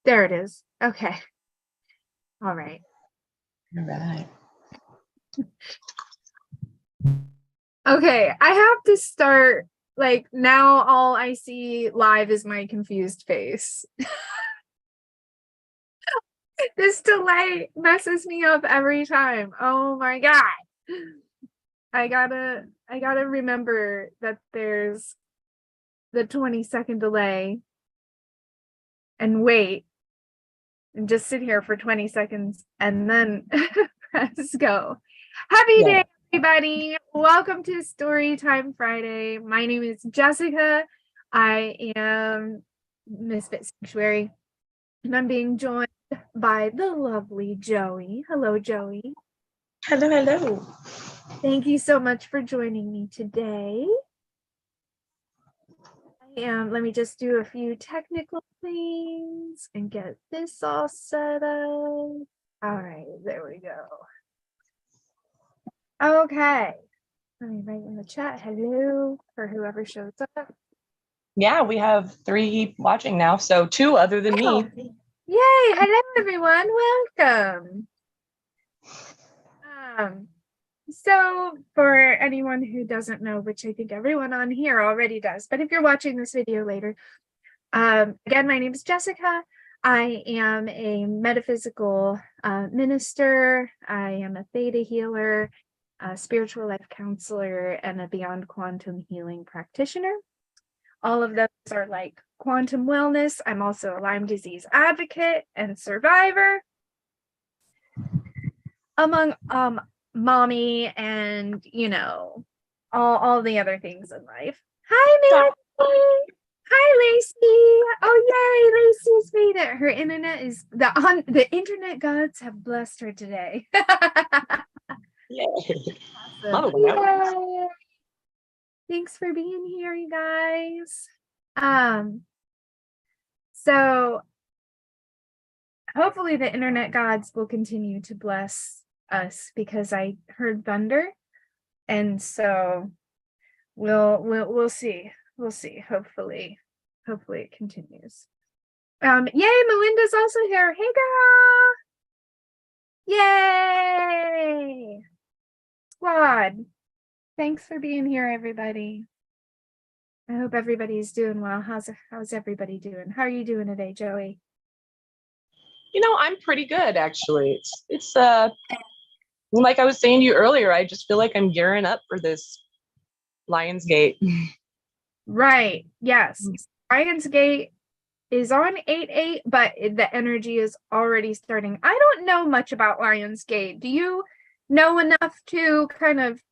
There it is. Okay. All right. All right. Okay, I have to start, like, now all I see live is my confused face. This delay messes me up every time. Oh my God. I gotta remember that there's the 20-second delay and wait and just sit here for 20 seconds and then press go. Happy day, everybody. Welcome to Storytime Friday. My name is Jessica. I am Misfit Sanctuary, and I'm being joined by the lovely Joey. Hello, Joey. Hello, hello. Thank you so much for joining me today. Let me just do a few technical things and get this all set up. All right, there we go. Okay, let me write in the chat hello for whoever shows up. Yeah, we have 3 watching now, so 2 other than me. Yay, hello everyone, welcome. So for anyone who doesn't know, which I think everyone on here already does, but if you're watching this video later, again, my name is Jessica. I am a metaphysical minister. I am a theta healer, a spiritual life counselor, and a beyond quantum healing practitioner. All of those are like quantum wellness. I'm also a Lyme disease advocate and survivor, among mommy and, you know, all the other things in life. Hi, Melanie. Hi, Lacey. Oh, yay, Lacey's made it. Her internet is the internet gods have blessed her today. Yay. Awesome. Yay. Thanks for being here, you guys. So hopefully the internet gods will continue to bless us, because I heard thunder, and so we'll see. We'll see. Hopefully it continues. Yay, Melinda's also here. Hey girl. Yay. Squad. Thanks for being here, everybody. I hope everybody's doing well. How's everybody doing? How are you doing today, Joey? You know, I'm pretty good actually. It's like I was saying to you earlier, I just feel like I'm gearing up for this Lionsgate. Right. Yes. Lionsgate is on 8/8, but the energy is already starting. I don't know much about Lionsgate. Do you know enough to kind of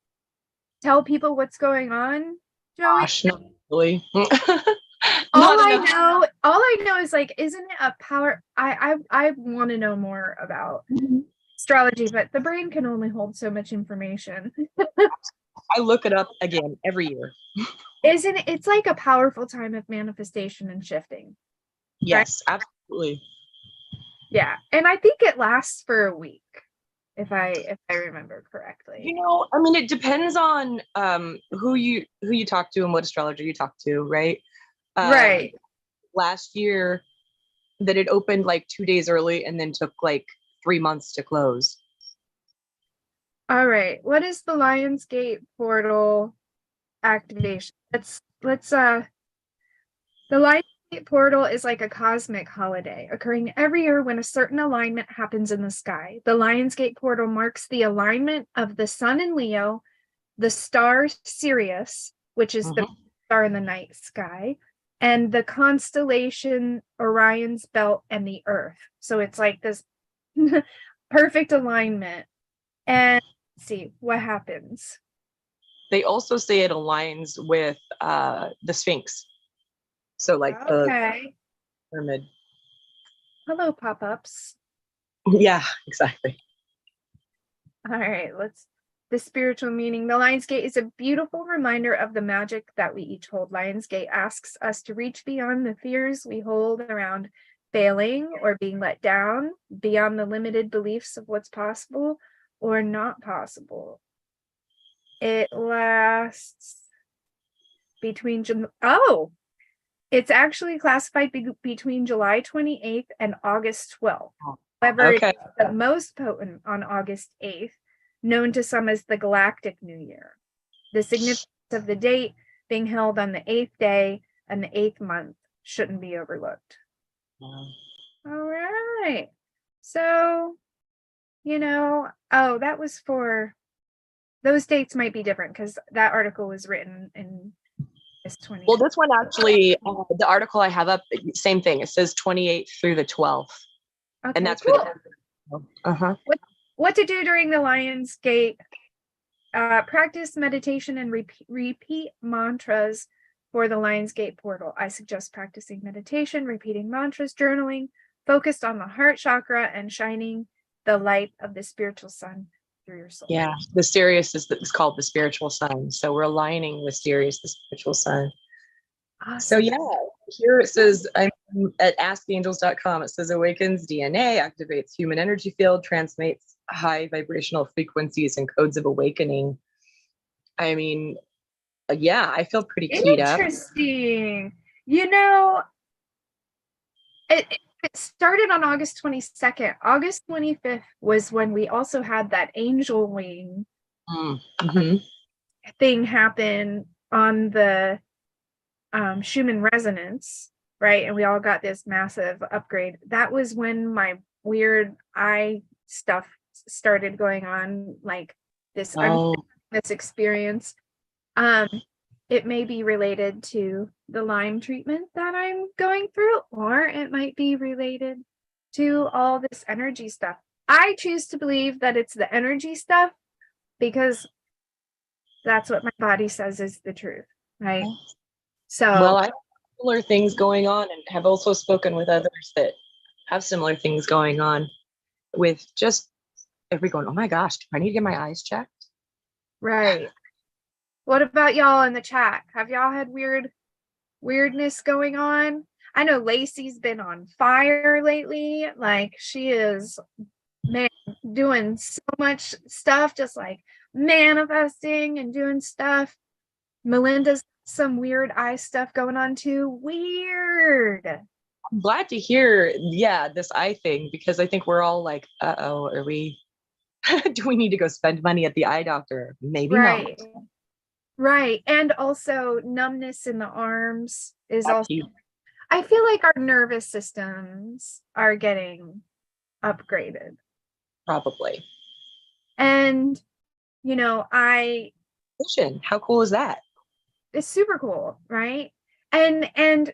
tell people what's going on, Joey? Gosh, not really. All I know is, like, isn't it a power? I want to know more about astrology, but the brain can only hold so much information. I look it up again every year. Isn't it? It's like a powerful time of manifestation and shifting. Yes, right? Absolutely. Yeah, and I think it lasts for a week, if I remember correctly. You know, I mean, it depends on who you talk to and what astrologer you talk to, right? Right. Last year that it opened like 2 days early and then took like 3 months to close. All right. What is the Lionsgate portal activation? The Lionsgate portal is like a cosmic holiday occurring every year when a certain alignment happens in the sky. The Lionsgate portal marks the alignment of the sun in Leo, the star Sirius, which is the star in the night sky, and the constellation Orion's belt and the Earth. So it's like this perfect alignment. And let's see what happens. They also say it aligns with the Sphinx. So like the pyramid. Hello, pop-ups. Yeah, exactly. All right, the spiritual meaning. The Lionsgate is a beautiful reminder of the magic that we each hold. Lionsgate asks us to reach beyond the fears we hold around failing or being let down, beyond the limited beliefs of what's possible or not possible. It lasts between It's actually classified between July 28th and August 12th. However, Okay. it's the most potent on August 8th, known to some as the Galactic New Year. The significance of the date being held on the 8th day and the 8th month shouldn't be overlooked. Wow. All right. So, that was for those dates might be different because that article was written in this 20. Well, this one actually, the article I have up, same thing. It says 28th through the 12th. Okay, And that's cool. for the uh-huh. What to do during the Lionsgate? Practice meditation and repeat mantras for the Lionsgate portal. I suggest practicing meditation, repeating mantras, journaling, focused on the heart chakra, and shining the light of the spiritual sun through your soul. Yeah, the Sirius is called the spiritual sun. So we're aligning with Sirius, the spiritual sun. Awesome. So yeah, here it says, I'm at asktheangels.com. It says awakens DNA, activates human energy field, transmits high vibrational frequencies and codes of awakening. I mean, yeah, I feel pretty keyed up. Interesting. It started on August 22nd. August 25th was when we also had that angel wing thing happen on the Schumann resonance, right? And we all got this massive upgrade. That was when my weird eye stuff started going on, like this this experience. It may be related to the Lyme treatment that I'm going through, or it might be related to all this energy stuff. I choose to believe that it's the energy stuff because that's what my body says is the truth, right? So, well, I have similar things going on and have also spoken with others that have similar things going on with just everyone going, oh my gosh, do I need to get my eyes checked? right. What about y'all in the chat? Have y'all had weirdness going on? I know Lacey's been on fire lately. Like she is, man, doing so much stuff, just like manifesting and doing stuff. Melinda's some weird eye stuff going on too. Weird. I'm glad to hear, this eye thing, because I think we're all like, uh-oh, are we, do we need to go spend money at the eye doctor? Maybe not. Right. And also numbness in the arms is That's also, huge. I feel like our nervous systems are getting upgraded. Probably. And, How cool is that? it's super cool, right? And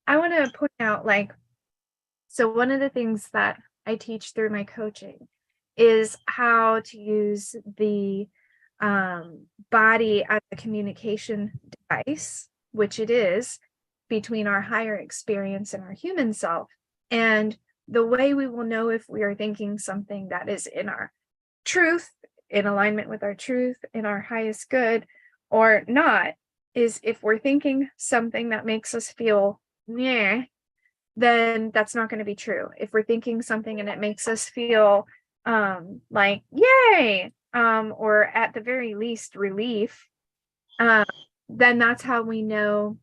I want to point out, so one of the things that I teach through my coaching is how to use the body as a communication device, which it is, between our higher experience and our human self. And the way we will know if we are thinking something that is in our truth, in alignment with our truth, in our highest good, or not, is if we're thinking something that makes us feel meh, then that's not going to be true. If we're thinking something and it makes us feel like yay, or at the very least relief, then that's how we know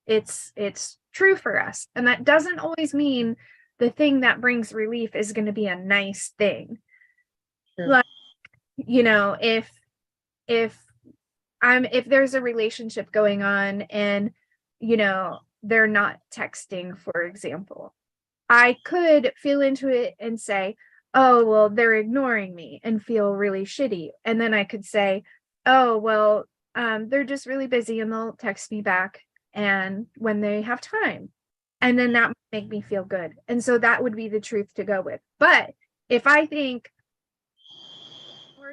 it's true for us. And that doesn't always mean the thing that brings relief is going to be a nice thing. Sure. Like, if there's a relationship going on and they're not texting, for example, I could feel into it and say, oh, well, they're ignoring me, and feel really shitty. And then I could say, oh, well, they're just really busy and they'll text me back and when they have time. And then that might make me feel good. And so that would be the truth to go with. But if I think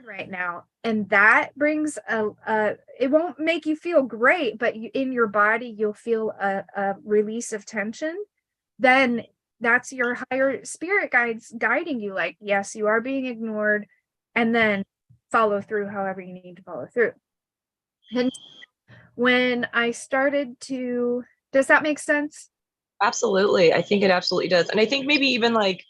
right now, and that brings it won't make you feel great, but in your body, you'll feel a release of tension, then that's your higher spirit guides guiding you, like, yes, you are being ignored, and then follow through however you need to follow through. And when I started to, does that make sense? Absolutely. I think it absolutely does. And I think maybe even like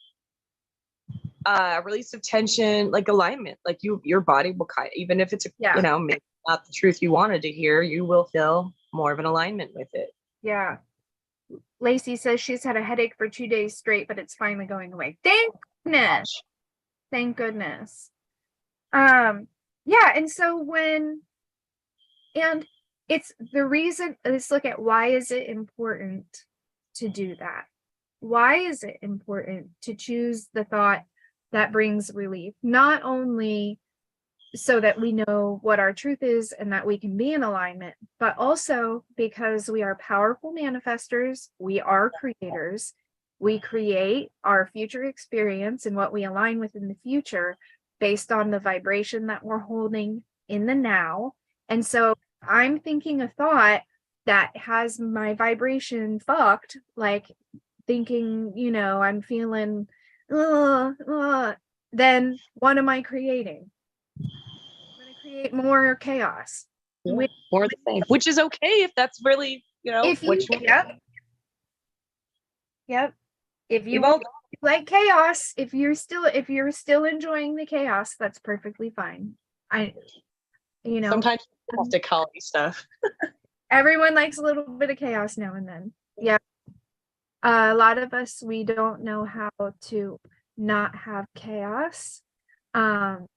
release of tension, like alignment, like your body will even if it's maybe not the truth you wanted to hear, you will feel more of an alignment with it. Yeah. Lacey says she's had a headache for 2 days straight, but it's finally going away. Thank goodness. Thank goodness. Yeah, and so and it's the reason, let's look at why is it important to do that? Why is it important to choose the thought that brings relief? Not only so that we know what our truth is and that we can be in alignment, but also because we are powerful manifestors, we are creators, we create our future experience and what we align with in the future based on the vibration that we're holding in the now. And so I'm thinking a thought that has my vibration fucked, like thinking, I'm feeling, then what am I creating? Create more chaos. Or the same, which is okay if that's really, If you, which one. Yep. If you like chaos, if you're still enjoying the chaos, that's perfectly fine. Sometimes you have to call these stuff. Everyone likes a little bit of chaos now and then. Yeah. A lot of us, we don't know how to not have chaos. Know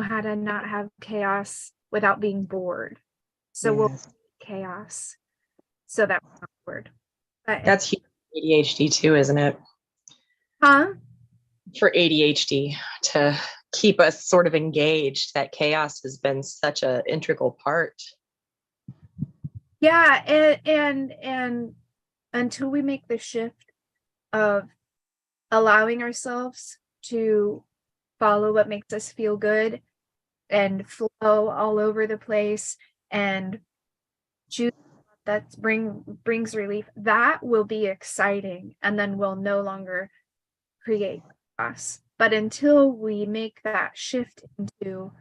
how to not have chaos without being bored. So we'll chaos so that we're not bored. But that's ADHD too, isn't it? Huh? For ADHD to keep us sort of engaged, that chaos has been such an integral part. Yeah, and until we make the shift of allowing ourselves to follow what makes us feel good and flow all over the place and choose that brings relief, that will be exciting, and then we'll no longer create chaos. But until we make that shift into,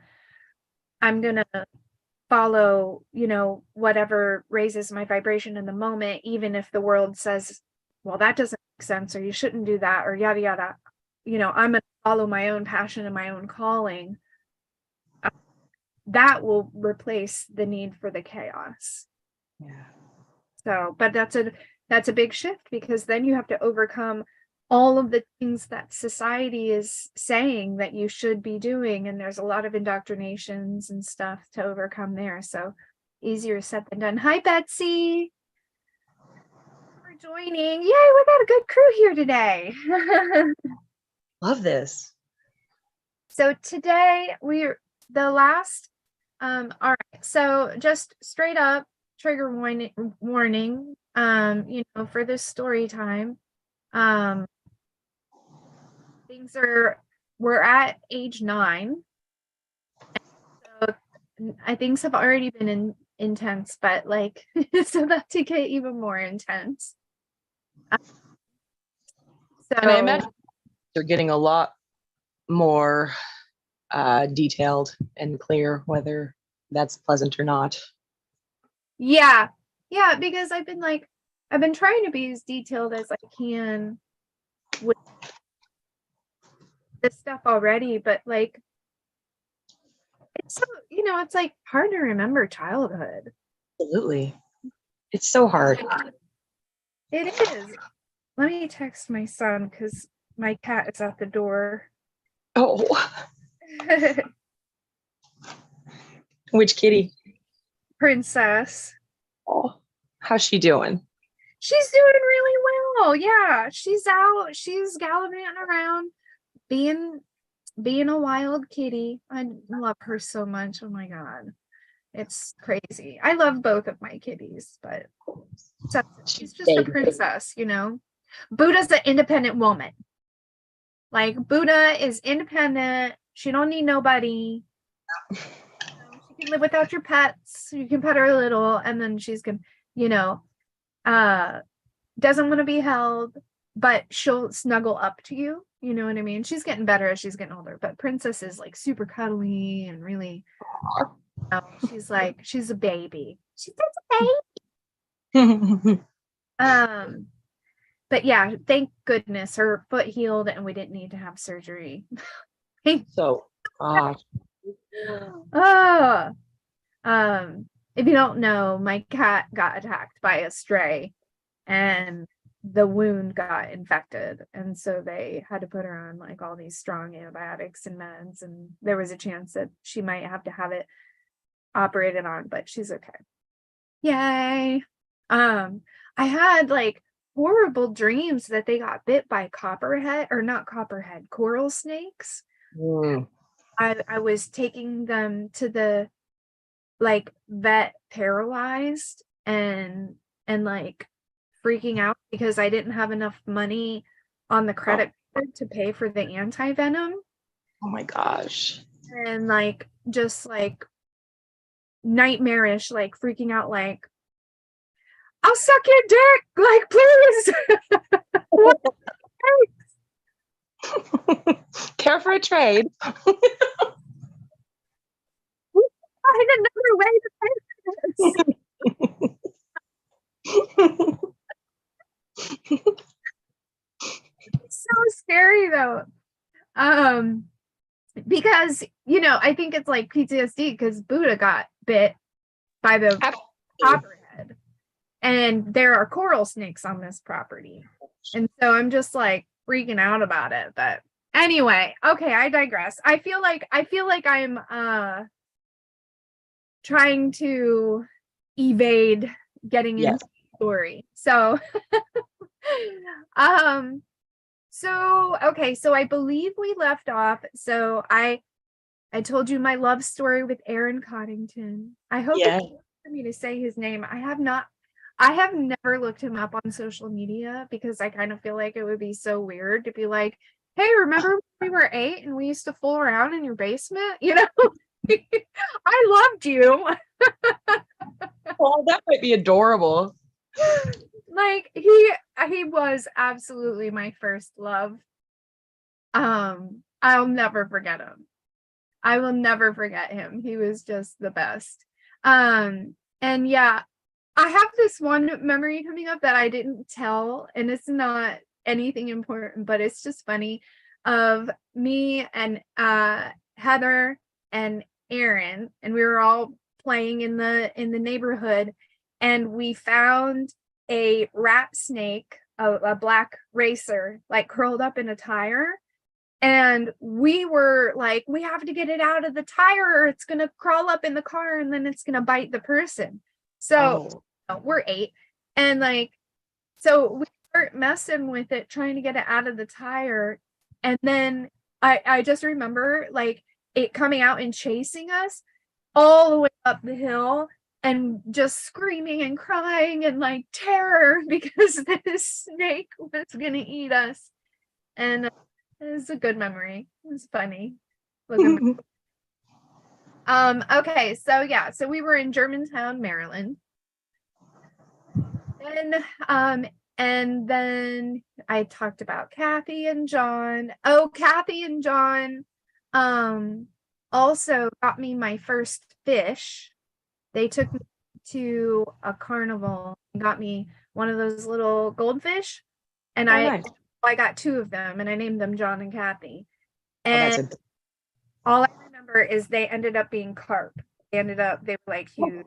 I'm gonna follow, whatever raises my vibration in the moment, even if the world says, well, that doesn't make sense, or you shouldn't do that, or yada yada, I'm gonna follow my own passion and my own calling. That will replace the need for the chaos. Yeah. So, but that's a big shift, because then you have to overcome all of the things that society is saying that you should be doing, and there's a lot of indoctrinations and stuff to overcome there. So easier said than done. Hi, Betsy. For joining. Yay, we got a good crew here today. Love this. So today we're the last all right, so just straight up trigger warning, for this story time. We're at age 9. So things have already been intense, but like it's about to get even more intense. So, and I imagine they're getting a lot more detailed and clear, whether that's pleasant or not. Yeah, because I've been trying to be as detailed as I can with this stuff already, but like it's so, it's like hard to remember childhood. Absolutely. It's so hard. It is. Let me text my son because my cat is at the door. Oh. Which kitty? Princess. Oh, how's she doing? She's doing really well. Yeah, she's out. She's gallivanting around, being a wild kitty. I love her so much. Oh my God. It's crazy. I love both of my kitties, but she's just a princess, Buddha's an independent woman. Like Buddha is independent. She don't need nobody. She can live without your pets. You can pet her a little, and then she's gonna, doesn't want to be held, but she'll snuggle up to you. You know what I mean? She's getting better as she's getting older, but Princess is like super cuddly and really, she's a baby. She's a baby. But yeah, thank goodness her foot healed and we didn't need to have surgery. So, Oh, if you don't know, my cat got attacked by a stray and the wound got infected. And so they had to put her on like all these strong antibiotics and meds. And there was a chance that she might have to have it operated on, but she's okay. Yay. I had like horrible dreams that they got bit by copperhead, or not copperhead, coral snakes. Mm. I was taking them to the like vet paralyzed and like freaking out because I didn't have enough money on the credit card to pay for the anti-venom, Oh my gosh. and like just like nightmarish, like freaking out, like I'll suck your dick, like please. Care for a trade. Find another way to pay for this. It's so scary though. Because I think it's like PTSD because Buddha got bit by the copperhead, and there are coral snakes on this property, and so I'm just like freaking out about it. But anyway, okay, I digress. I feel like I'm trying to evade getting into the story. So okay, so I believe we left off. So I told you my love story with Aaron Coddington. I hope it's for me to say his name. I have never looked him up on social media because I kind of feel like it would be so weird to be like, hey, remember when we were 8 and we used to fool around in your basement? I loved you. Well, that might be adorable. Like he was absolutely my first love. I'll never forget him. I will never forget him. He was just the best. And yeah, I have this one memory coming up that I didn't tell, and it's not anything important, but it's just funny, of me and Heather and Aaron, and we were all playing in the neighborhood, and we found a rat snake, a black racer, like curled up in a tire. And we were like, we have to get it out of the tire or it's going to crawl up in the car and then it's going to bite the person. So we're 8. And like, so we start messing with it, trying to get it out of the tire. And then I just remember like it coming out and chasing us all the way up the hill and just screaming and crying and like terror because this snake was going to eat us. And it was a good memory. It was funny. Okay, so yeah, so we were in Germantown, Maryland. And then I talked about Kathy and John. Oh, Kathy and John also got me my first fish. They took me to a carnival and got me one of those little goldfish. And I got 2 of them and I named them John and Kathy. And all I remember is they ended up being carp. They were like huge.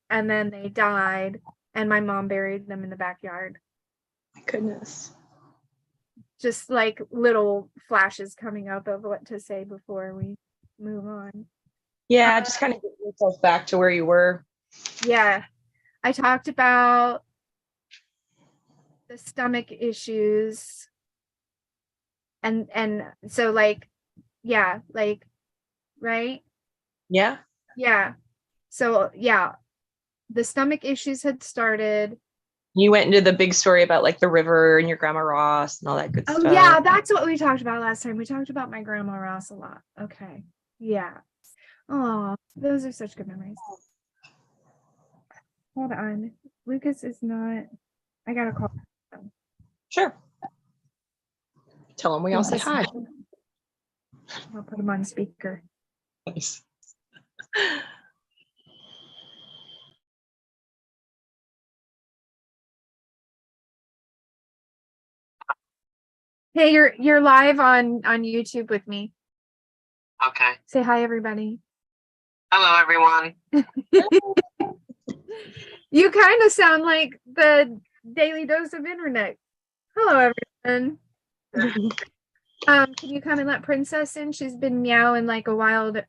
And then they died and my mom buried them in the backyard. My goodness. Just like little flashes coming up of what to say before we move on. Yeah, just kind of get yourself back to where you were. Yeah. I talked about the stomach issues and so like right, so the stomach issues had started. You went into the big story about like the river and your grandma Ross and all that good stuff. Yeah, that's what we talked about last time. We talked about my grandma Ross a lot. Okay. Yeah. Oh, those are such good memories. Hold on. Lucas is not. I gotta call him. Sure. Tell him we all said hi. I'll put him on speaker. Nice. Hey, you're live on YouTube with me. Okay. Say hi, everybody. Hello, everyone. You kind of sound like the Daily Dose of Internet. Hello, everyone. Can you come and let Princess in? She's been meowing like a wild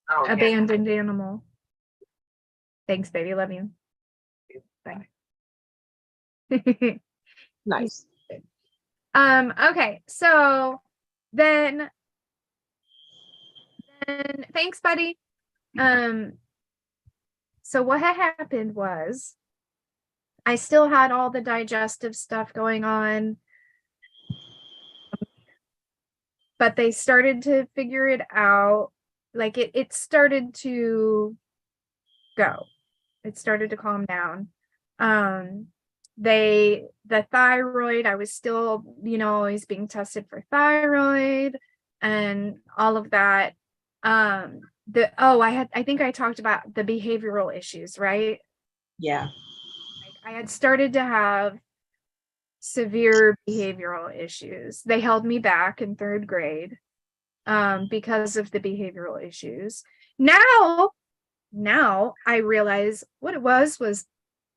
abandoned animal. Thanks, baby. Love you. Bye. Nice. Okay, so then thanks, buddy. So what had happened was I still had all the digestive stuff going on, but they started to figure it out. Like it started to go. It started to calm down. The thyroid, I was still, always being tested for thyroid and all of that. I think I talked about the behavioral issues, right? Yeah. I had started to have severe behavioral issues. They held me back in third grade because of the behavioral issues. Now I realize what it was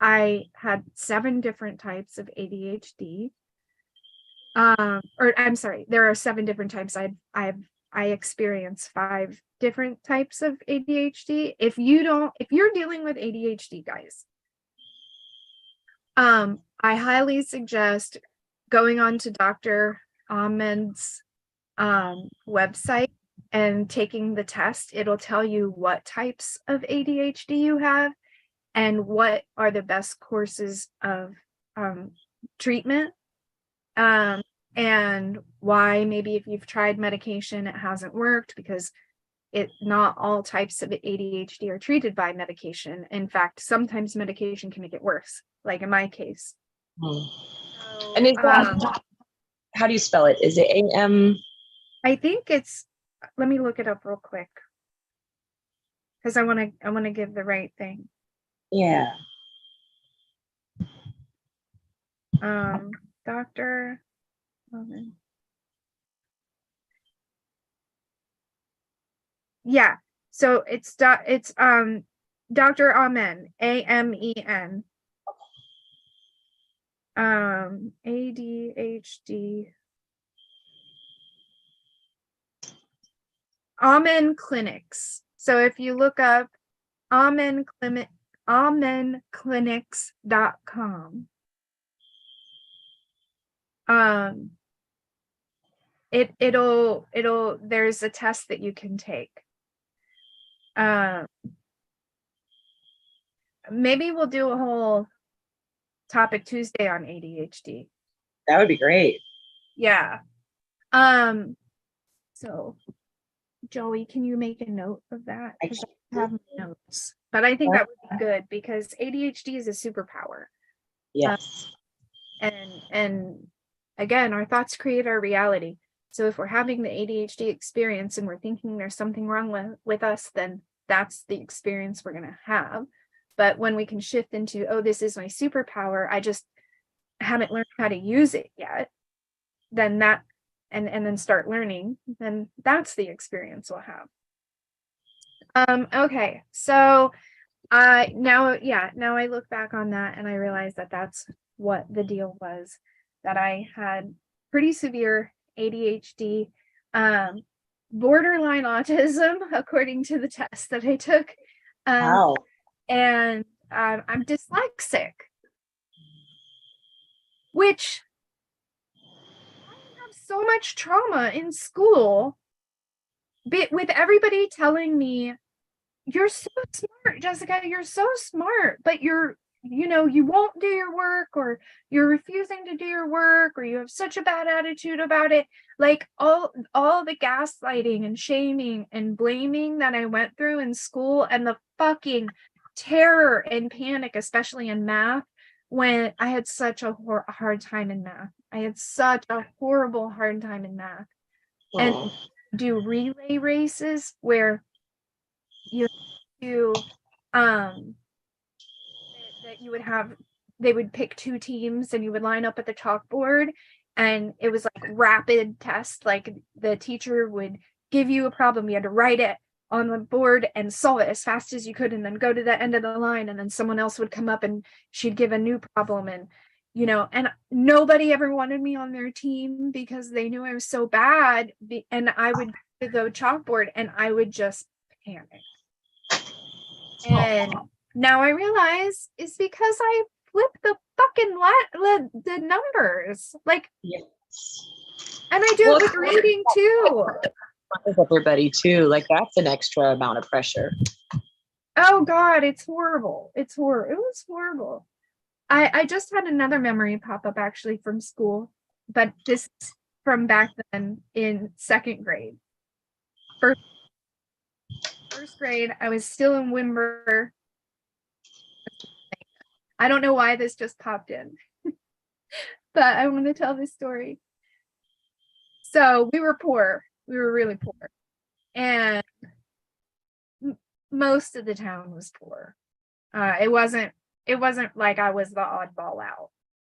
I had 7 different types of ADHD. Or I'm sorry, there are 7 different types. I experience 5 different types of ADHD. If you're dealing with ADHD, guys, I highly suggest going on to Dr. Ahmed's website and taking the test. It'll tell you what types of ADHD you have and what are the best courses of treatment, and why maybe if you've tried medication it hasn't worked, because not all types of ADHD are treated by medication. In fact, sometimes medication can make it worse, like in my case. And is that, how do you spell it? Is it AM? I think it's, let me look it up real quick because I want to give the right thing. Yeah. Dr. Yeah. So it's Dr. Amen, AMEN. ADHD. Amen Clinics. So if you look up amenclinics.com, it'll there's a test that you can take. Maybe we'll do a whole topic Tuesday on ADHD. That would be great. Yeah. So Joey, can you make a note of that? Because I have notes, but I think that would be good because ADHD is a superpower. Yes. And again, our thoughts create our reality. So if we're having the ADHD experience and we're thinking there's something wrong with us, then that's the experience we're going to have. But when we can shift into, oh, this is my superpower, I just haven't learned how to use it yet, then that, and then start learning, then that's the experience we'll have. Okay, so now I look back on that and I realize that that's what the deal was, that I had pretty severe ADHD, borderline autism, according to the test that I took. Wow. And I'm dyslexic, which I have so much trauma in school, with everybody telling me, you're so smart, Jessica, you're so smart, but you won't do your work, or you're refusing to do your work, or you have such a bad attitude about it. Like all the gaslighting and shaming and blaming that I went through in school, and the fucking terror and panic, especially in math, when I had such a hard time in math. I had such a horrible hard time in math. And do relay races where that you would have, they would pick 2 teams and you would line up at the chalkboard, and it was like rapid test. Like the teacher would give you a problem, you had to write it on the board and solve it as fast as you could, and then go to the end of the line, and then someone else would come up and she'd give a new problem. And and nobody ever wanted me on their team because they knew I was so bad. And I would go to the chalkboard and I would just panic. And now I realize it's because I flipped the fucking the numbers. Like, Yes. and I do it with reading too. With everybody too. Like, that's an extra amount of pressure. Oh God, it's horrible. It was horrible. I just had another memory pop up actually from school, but this is from back then in second grade. First grade, I was still in Wimber. I don't know why this just popped in, but I want to tell this story. So we were poor. We were really poor. And most of the town was poor. It wasn't like I was the oddball out.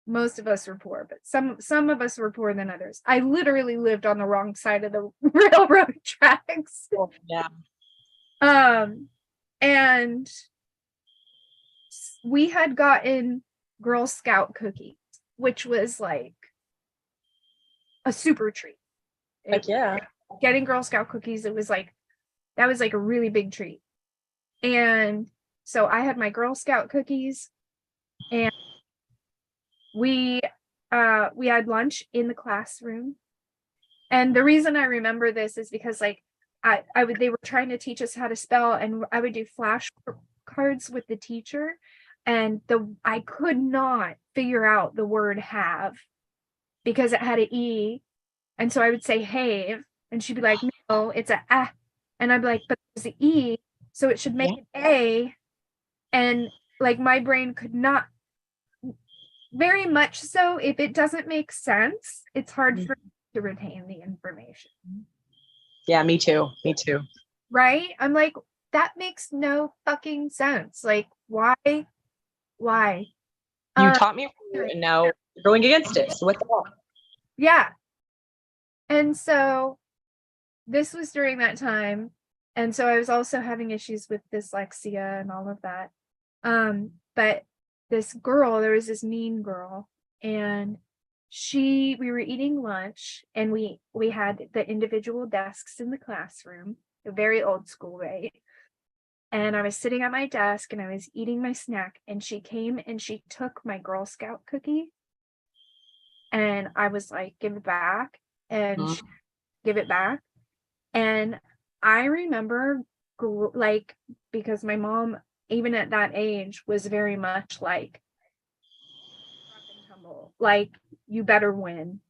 Most of us were poor, but some of us were poorer than others. I literally lived on the wrong side of the railroad tracks. Oh, yeah. And we had gotten Girl Scout cookies, which was like a super treat. Like, yeah. Getting Girl Scout cookies, that was like a really big treat. And so I had my Girl Scout cookies, and we had lunch in the classroom. And the reason I remember this is because like they were trying to teach us how to spell, and I would do flashcards with the teacher, and I could not figure out the word have because it had an E. And so I would say have, and she'd be like, no, it's a ah. And I'd be like, but there's an E, so it should make it A. And like my brain could not, very much so, if it doesn't make sense, it's hard for me to retain the information. Yeah, me too. Me too. Right? I'm like, that makes no fucking sense. Like, why? You taught me, and now you're going against it. So what the hell? Yeah. And so this was during that time. And so I was also having issues with dyslexia and all of that. But there was this mean girl, and we were eating lunch, and we had the individual desks in the classroom, a very old school way. And I was sitting at my desk and I was eating my snack, and she came and she took my Girl Scout cookie, and I was like, give it back. And she give it back. And I remember like, because my mom, even at that age, was very much like rough and tumble, like, you better win.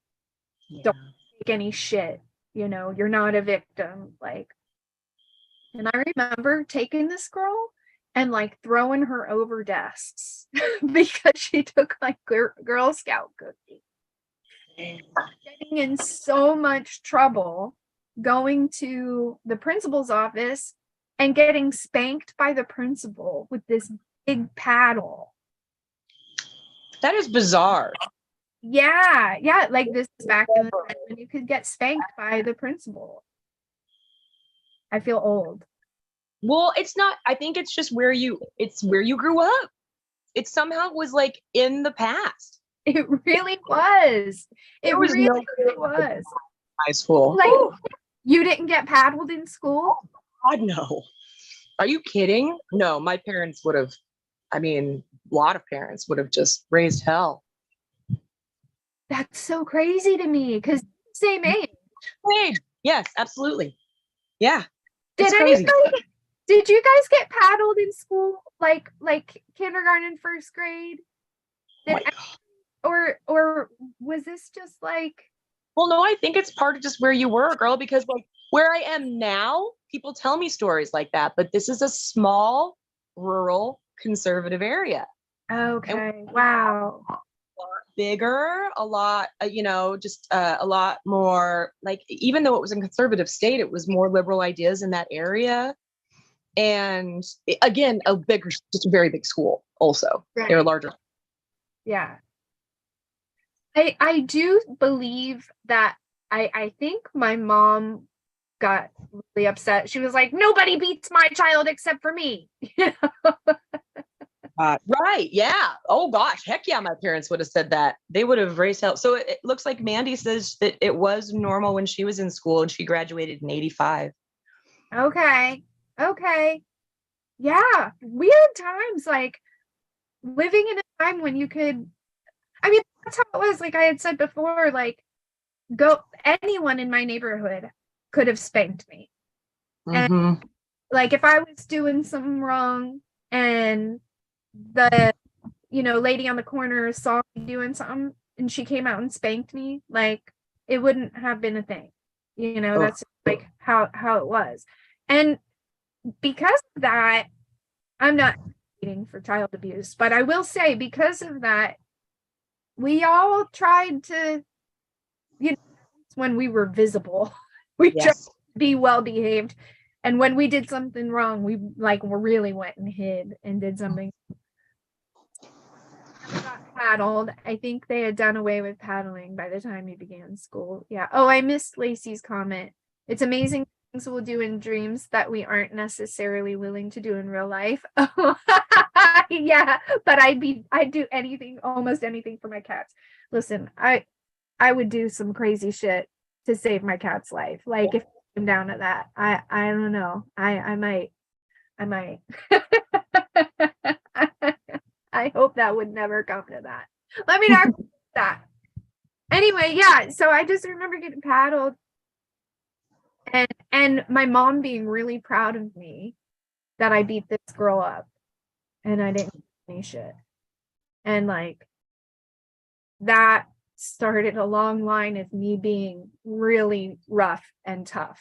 Don't take any shit, you're not a victim. Like, and I remember taking this girl and like throwing her over desks because she took my Girl Scout cookie. Getting in so much trouble, going to the principal's office and getting spanked by the principal with this big paddle. That is bizarre. Yeah, like this is back in the time when you could get spanked by the principal. I feel old. Well, it's not, I think it's just where you grew up. It somehow was like in the past. It really was. It really was. High school. Like, you didn't get paddled in school? God, no. Are you kidding? No, my parents would have, a lot of parents would have just raised hell. That's so crazy to me, because same age. Yes, absolutely. Yeah. Did you guys get paddled in school, like kindergarten, first grade? Or was this just like? Well, no, I think it's part of just where you were, girl, because like where I am now, people tell me stories like that, but this is a small, rural, conservative area. Okay. Wow. A lot bigger, a lot, just a lot more, like, even though it was a conservative state, it was more liberal ideas in that area. And again, just a very big school also. Right. They were larger. Yeah. I do believe that I think my mom got really upset. She was like, nobody beats my child except for me. Right. Yeah. Oh gosh. Heck yeah. My parents would have said that. They would have raised hell. So it looks like Mandy says that it was normal when she was in school and she graduated in 85. Okay. Okay. Yeah. Weird times, like living in a time when you could, I mean, that's how it was. Like I had said before, like anyone in my neighborhood could have spanked me. And Mm-hmm. like if I was doing something wrong and the lady on the corner saw me doing something and she came out and spanked me, like it wouldn't have been a thing. Oh, That's like how it was. And because of that, I'm not advocating for child abuse, but I will say because of that, we all tried to, when we were visible, we tried yes. to be well behaved. And when we did something wrong, we really went and hid and did something. Never got paddled. I think they had done away with paddling by the time he began school. Yeah. Oh, I missed Lacey's comment. It's amazing things we'll do in dreams that we aren't necessarily willing to do in real life. Yeah, but I'd do anything, almost anything for my cats. Listen, I would do some crazy shit to save my cat's life. Like if it came down to that, I don't know. I might. I hope that would never come to that. Let me not that. Anyway, yeah. So I just remember getting paddled, and my mom being really proud of me that I beat this girl up, and I didn't do any shit, and like that started a long line of me being really rough and tough.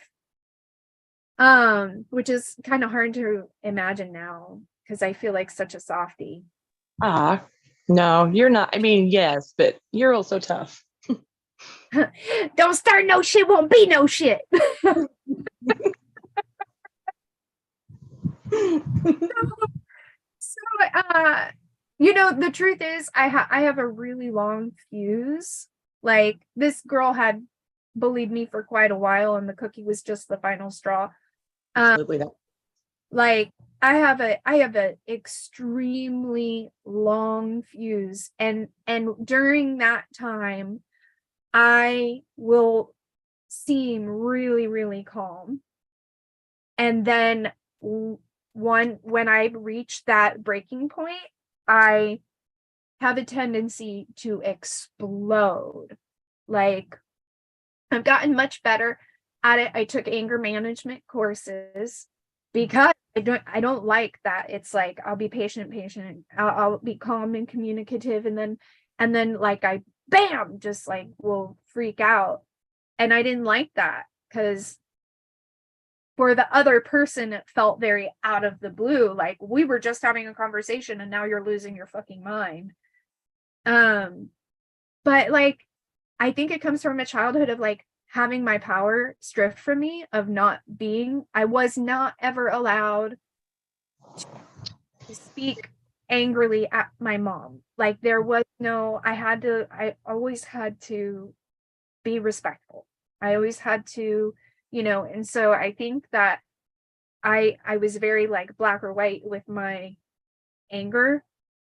Which is kind of hard to imagine now because I feel like such a softie. No, you're not. I mean, yes, but you're also tough. Don't start no shit, won't be no shit. So, the truth is, I have a really long fuse. Like this girl had bullied me for quite a while, and the cookie was just the final straw. Absolutely that. Like I have a extremely long fuse, and during that time, I will seem really, really calm, and then when I reach that breaking point, I have a tendency to explode. Like I've gotten much better at it. I took anger management courses because I don't like that. It's like I'll be patient. I'll be calm and communicative, and then like I bam just like will freak out. And I didn't like that because for the other person it felt very out of the blue, like we were just having a conversation and now you're losing your fucking mind. But like I think it comes from a childhood of like having my power stripped from me, of not being, I was not ever allowed to speak angrily at my mom. Like there was no, I always had to be respectful. I always had to, and so I think that I was very like black or white with my anger,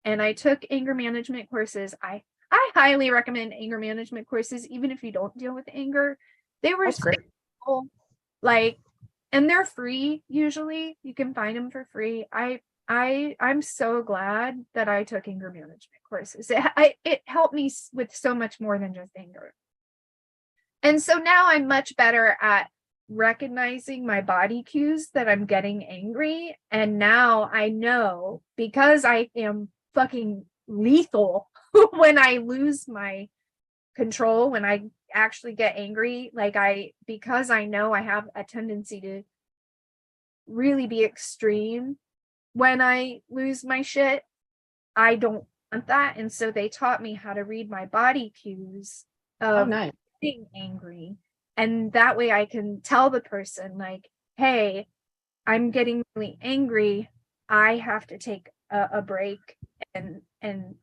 and I took anger management courses. I highly recommend anger management courses, even if you don't deal with anger. They were That's great. so, like, and they're free. Usually, you can find them for free. I'm so glad that I took anger management courses. It helped me with so much more than just anger. And so now I'm much better at recognizing my body cues that I'm getting angry. And now I know, because I am fucking lethal when I lose my control, when I actually get angry, because I know I have a tendency to really be extreme when I lose my shit. I don't want that. And so they taught me how to read my body cues Oh, of nice. being angry. And that way I can tell the person, like, hey, I'm getting really angry. I have to take a break and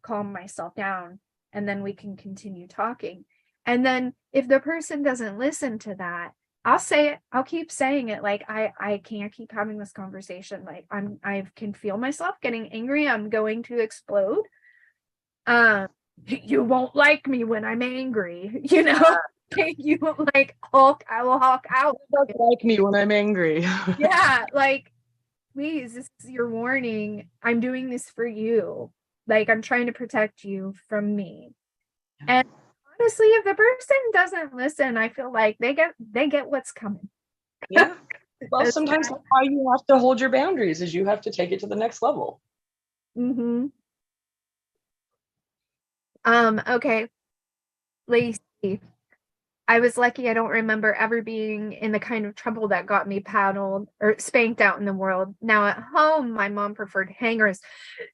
calm myself down. And then we can continue talking. And then if the person doesn't listen to that, I'll say it. I'll keep saying it. Like I can't keep having this conversation. Like I can feel myself getting angry. I'm going to explode. Um, you won't like me when I'm angry, you know? You like Hulk, I will Hulk out. You don't like me when I'm angry. Yeah, like please, this is your warning. I'm doing this for you. Like I'm trying to protect you from me. And honestly, if the person doesn't listen, I feel like they get what's coming. Yeah. Well, sometimes that's why you have to hold your boundaries, is you have to take it to the next level. Mm-hmm. Okay, Lacey. I was lucky I don't remember ever being in the kind of trouble that got me paddled or spanked out in the world. Now at home, my mom preferred hangers.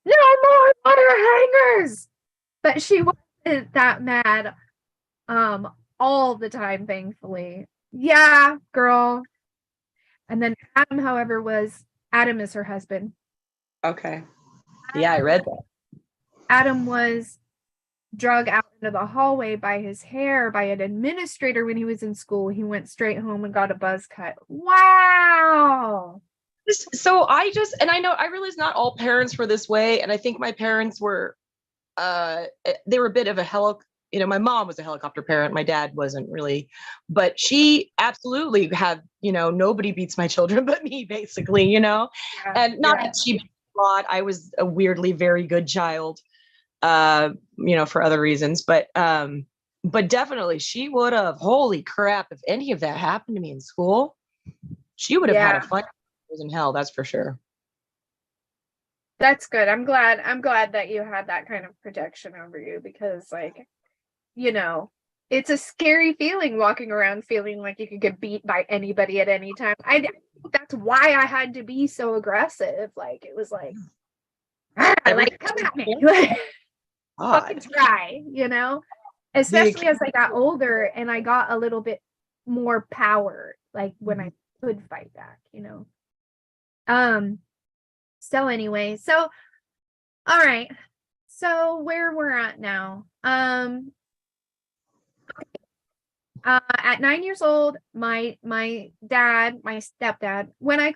No more wire hangers! But she wasn't that mad all the time, thankfully. Yeah, girl. And then Adam is her husband. Okay. Yeah, I read that. Adam was drug out into the hallway by his hair by an administrator when he was in school. He went straight home and got a buzz cut. Wow. So I know, I realize not all parents were this way. And I think my parents were, they were a bit of my mom was a helicopter parent. My dad wasn't really, but she absolutely had, nobody beats my children but me, basically, Yeah, and not yeah. that she beat a lot. I was a weirdly very good child, for other reasons, but definitely she would have, holy crap, if any of that happened to me in school, she would have had a fight in hell, that's for sure. That's good. I'm glad that you had that kind of protection over you because it's a scary feeling walking around feeling like you could get beat by anybody at any time. I think that's why I had to be so aggressive. Like it was like, like come at me. Fucking try, especially as I got older and I got a little bit more power, like when I could fight back. So anyway, all right. So where we're at now. At 9 years old, my stepdad, when I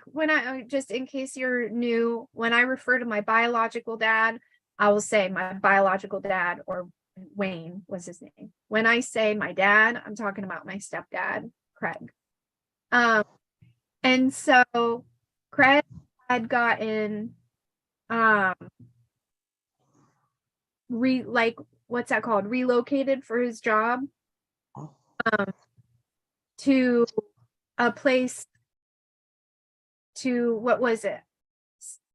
just in case you're new, when I refer to my biological dad, I will say my biological dad, or Wayne was his name. When I say my dad, I'm talking about my stepdad, Craig. And so Craig had gotten what's that called? Relocated for his job to a place to, what was it?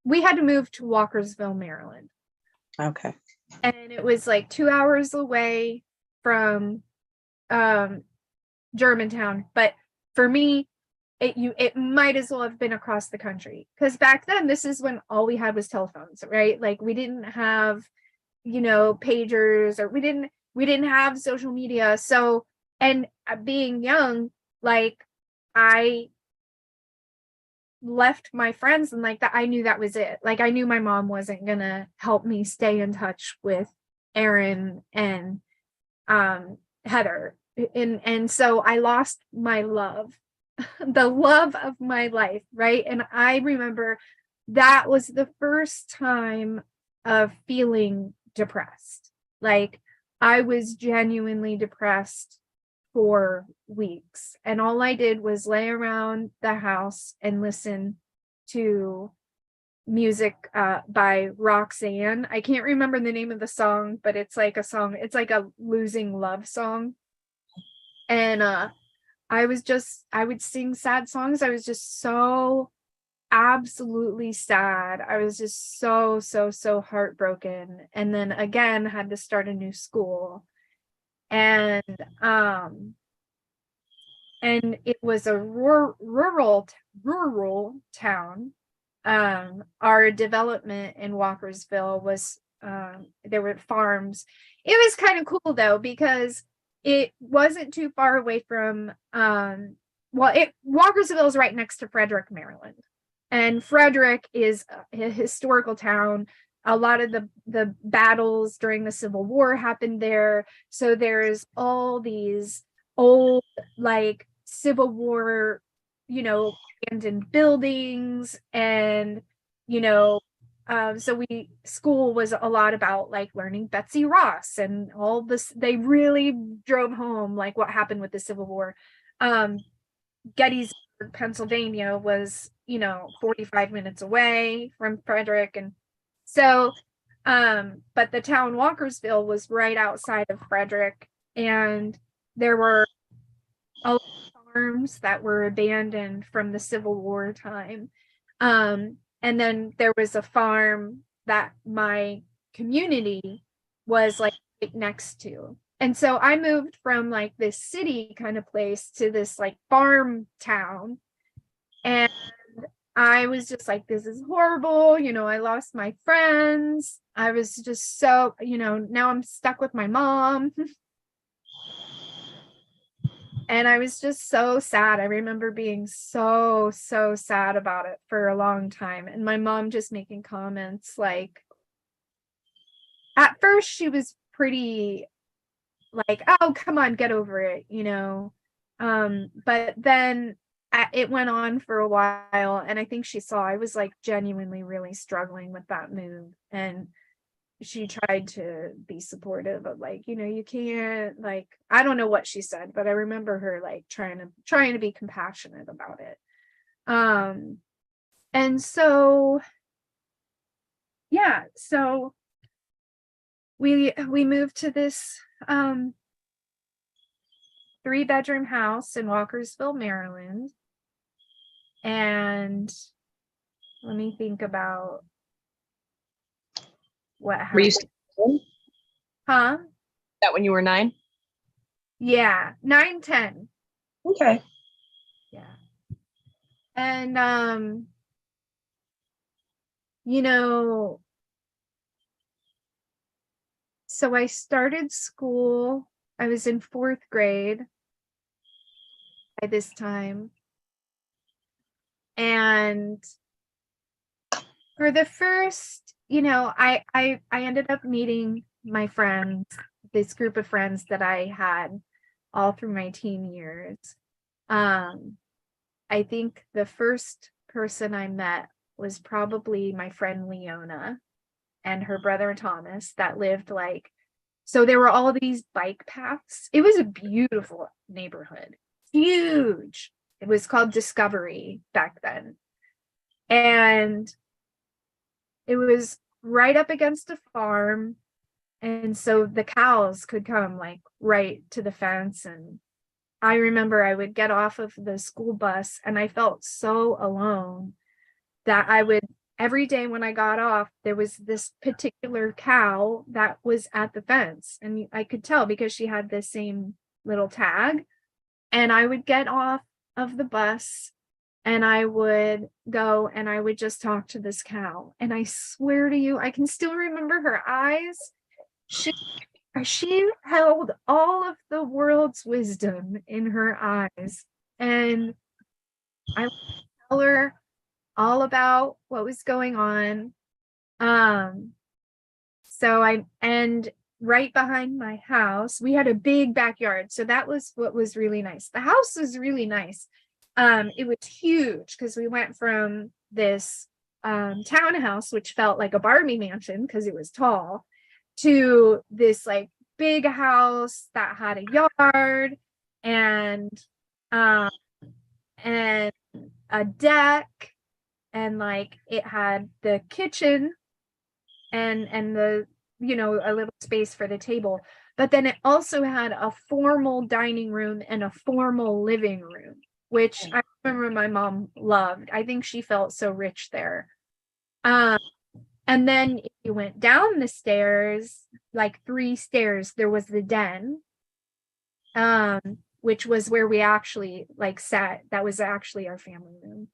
We had to move to Walkersville, Maryland. Okay. And it was like 2 hours away from Germantown. But for me, it might as well have been across the country. Because back then, this is when all we had was telephones, right? Like we didn't have, pagers, or we didn't have social media. So, and being young, like I left my friends and like that, I knew that was it. Like I knew my mom wasn't gonna help me stay in touch with Aaron and Heather. And so I lost my love, the love of my life, right? And I remember that was the first time of feeling depressed. Like I was genuinely depressed for weeks. And all I did was lay around the house and listen to music by Roxanne. I can't remember the name of the song, but it's like a song, it's like a losing love song. And I would sing sad songs. I was just so absolutely sad. I was just so heartbroken. And then again, had to start a new school. And it was a rural town. Our development in Walkersville was there were farms. It was kind of cool though, because it wasn't too far away from Walkersville is right next to Frederick, Maryland. And Frederick is a historical town. A lot of the battles during the Civil War happened there. So there's all these old, like Civil War, abandoned buildings, and you know so school was a lot about like learning Betsy Ross and all this. They really drove home like what happened with the Civil War. Gettysburg, Pennsylvania was 45 minutes away from Frederick. And so but the town Walkersville was right outside of Frederick, and there were a lot of farms that were abandoned from the Civil War time. And then there was a farm that my community was like right next to. And so I moved from like this city kind of place to this like farm town. And I was just like, this is horrible. I lost my friends. I was just so, now I'm stuck with my mom. And I was just so sad. I remember being so, so sad about it for a long time. And my mom just making comments like, at first she was pretty like, oh, come on, get over it, But then it went on for a while. And I think she saw I was like genuinely really struggling with that move. And she tried to be supportive of like, you can't, like, I don't know what she said, but I remember her like trying to be compassionate about it. And so yeah, so we moved to this 3-bedroom house in Walkersville, Maryland. And let me think about what Were you happened. Huh? that when you were 9? Yeah, 9, 10. Okay. Yeah. And you know, so I started school. I was in 4th grade by this time. And for the first, I ended up meeting my friends, this group of friends that I had all through my teen years. I think the first person I met was probably my friend Leona and her brother Thomas that lived like, so there were all these bike paths. It was a beautiful neighborhood, huge. It was called Discovery back then. And it was right up against a farm. And so the cows could come like right to the fence. And I remember I would get off of the school bus and I felt so alone that I would, every day when I got off, there was this particular cow that was at the fence. And I could tell because she had the same little tag. And I would get off of the bus and I would go and I would just talk to this cow. And I swear to you, I can still remember her eyes. She held all of the world's wisdom in her eyes. And I would tell her all about what was going on. And right behind my house, we had a big backyard. So that was what was really nice. The house was really nice. It was huge because we went from this townhouse, which felt like a Barbie mansion because it was tall, to this like big house that had a yard and and a deck, and like it had the kitchen and the a little space for the table, but then it also had a formal dining room and a formal living room, which I remember my mom loved. I think she felt so rich there. And then if you went down the stairs, like 3 stairs, there was the den, which was where we actually like sat. That was actually our family room.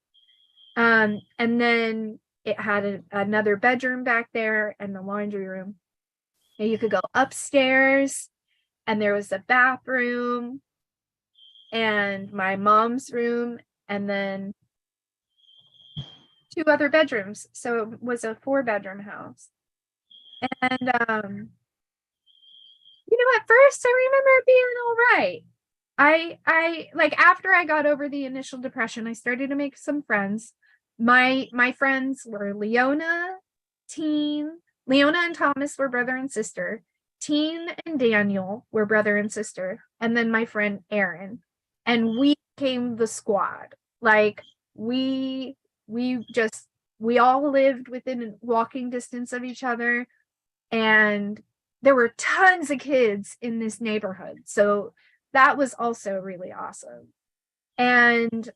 And then it had another bedroom back there and the laundry room. And you could go upstairs and there was a bathroom and my mom's room and then 2 other bedrooms. So it was a 4-bedroom house. And at first I remember it being all right. I like after I got over the initial depression, I started to make some friends. My friends were Leona and Thomas were brother and sister. Teen and Daniel were brother and sister, and then my friend Aaron. And we became the squad. Like we we just we all lived within walking distance of each other, and there were tons of kids in this neighborhood. So that was also really awesome. And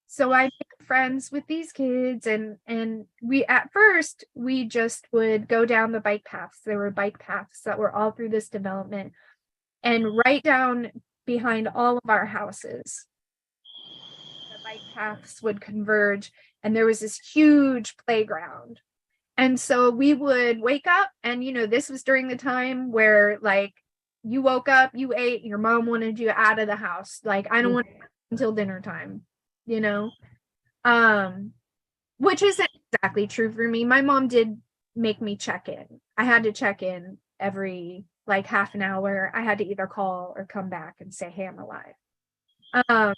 so I made friends with these kids, and we at first we just would go down the bike paths. There were bike paths that were all through this development, and right down behind all of our houses the bike paths would converge, and there was this huge playground. And so we would wake up, and this was during the time where like you woke up, you ate, your mom wanted you out of the house. Like, I don't want to until dinner time, you know? Um, which isn't exactly true for me. My mom did make me check in. I had to check in every like half an hour. I had to either call or come back and say, hey, I'm alive. Um,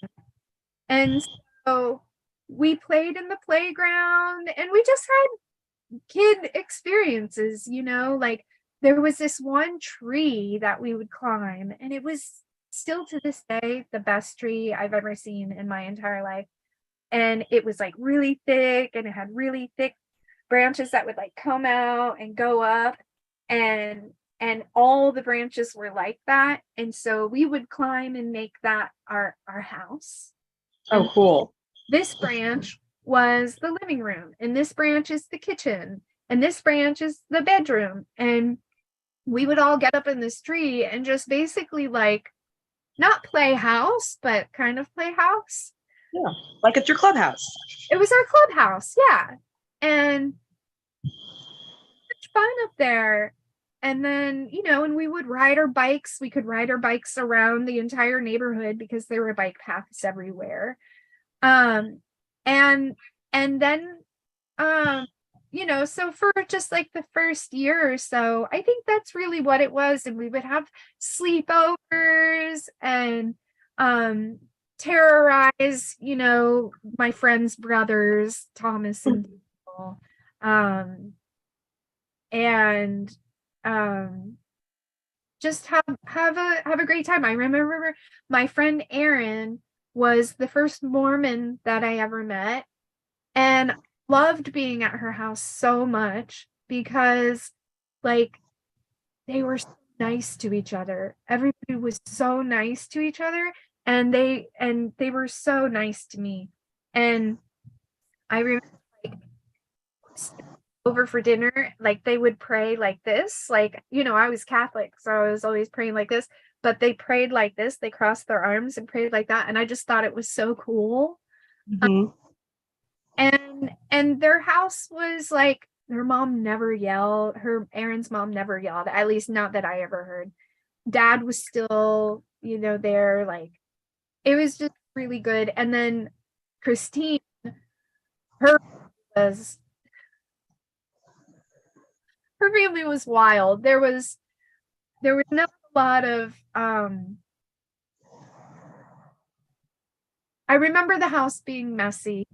and so we played in the playground, and we just had kid experiences, like there was this one tree that we would climb, and it was still to this day the best tree I've ever seen in my entire life. And it was like really thick, and it had really thick branches that would like come out and go up, and all the branches were like that. And so we would climb and make that our house. Oh, cool. This branch was the living room, and this branch is the kitchen, and this branch is the bedroom. And we would all get up in this tree and just basically like not play house, but kind of play house. Yeah, like it's your clubhouse. It was our clubhouse, yeah. And much fun up there. And then, and we would ride our bikes. We could ride our bikes around the entire neighborhood because there were bike paths everywhere. And then so for just like the first year or so, I think that's really what it was. And we would have sleepovers and terrorize my friends' brothers, Thomas and Daniel, and just have a great time. I remember my friend Erin was the first Mormon that I ever met, and loved being at her house so much because like they were so nice to each other. Everybody was so nice to each other, and they were so nice to me. And I remember like over for dinner, like they would pray like this, like I was Catholic, so I was always praying like this, but they prayed like this. They crossed their arms and prayed like that, and I just thought it was so cool. Mm-hmm. And their house was like, her mom never yelled. Aaron's mom never yelled, at least not that I ever heard. Dad was still, there. Like, it was just really good. And then Christine, her was her family was wild. There was not a lot of I remember the house being messy,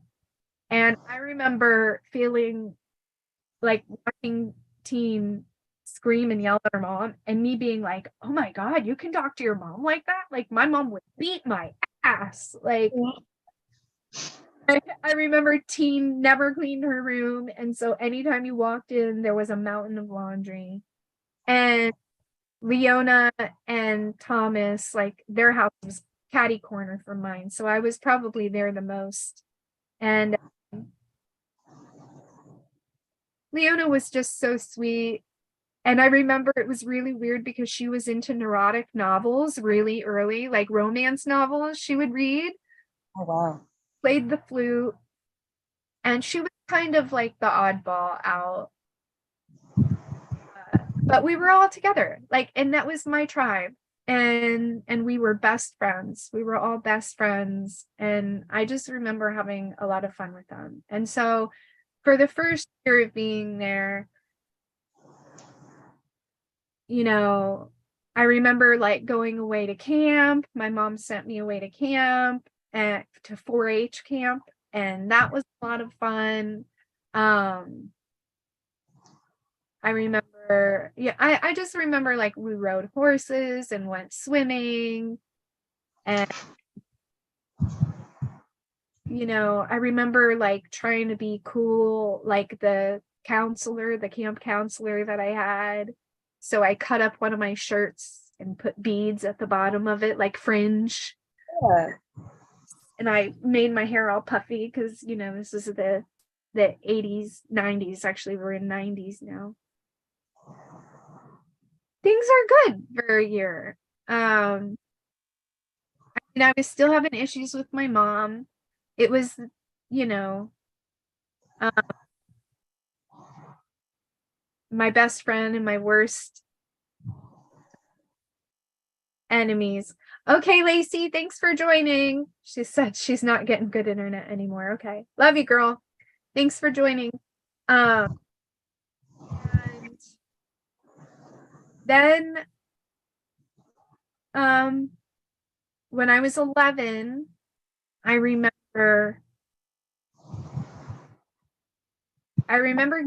and I remember feeling like watching teen scream and yell at her mom, and me being like, oh my God, you can talk to your mom like that? Like, my mom would beat my ass. Like, I remember teen never cleaned her room, and so anytime you walked in, there was a mountain of laundry. And Leona and Thomas, like their house was catty corner from mine, so I was probably there the most. And Leona was just so sweet. And I remember it was really weird because she was into neurotic novels really early, like romance novels she would read, Oh, wow. played the flute, and she was kind of like the oddball out. But we were all together, like, and that was my tribe. And we were best friends. We were all best friends. And I just remember having a lot of fun with them. And so for the first year of being there, you know, I remember like going away to camp. My mom sent me away to camp and to 4-H camp, and that was a lot of fun. I remember, yeah, I just remember like we rode horses and went swimming. And, I remember like trying to be cool, like the camp counselor that I had. So I cut up one of my shirts and put beads at the bottom of it, like fringe. Yeah. And I made my hair all puffy because, this is the 80s, 90s. Actually, we're in 90s now. Things are good for a year. I was still having issues with my mom. It was, you know, um, my best friend and my worst enemies. Okay, Lacey, thanks for joining. She said she's not getting good internet anymore. Okay. Love you, girl. Thanks for joining. And then when I was 11, I remember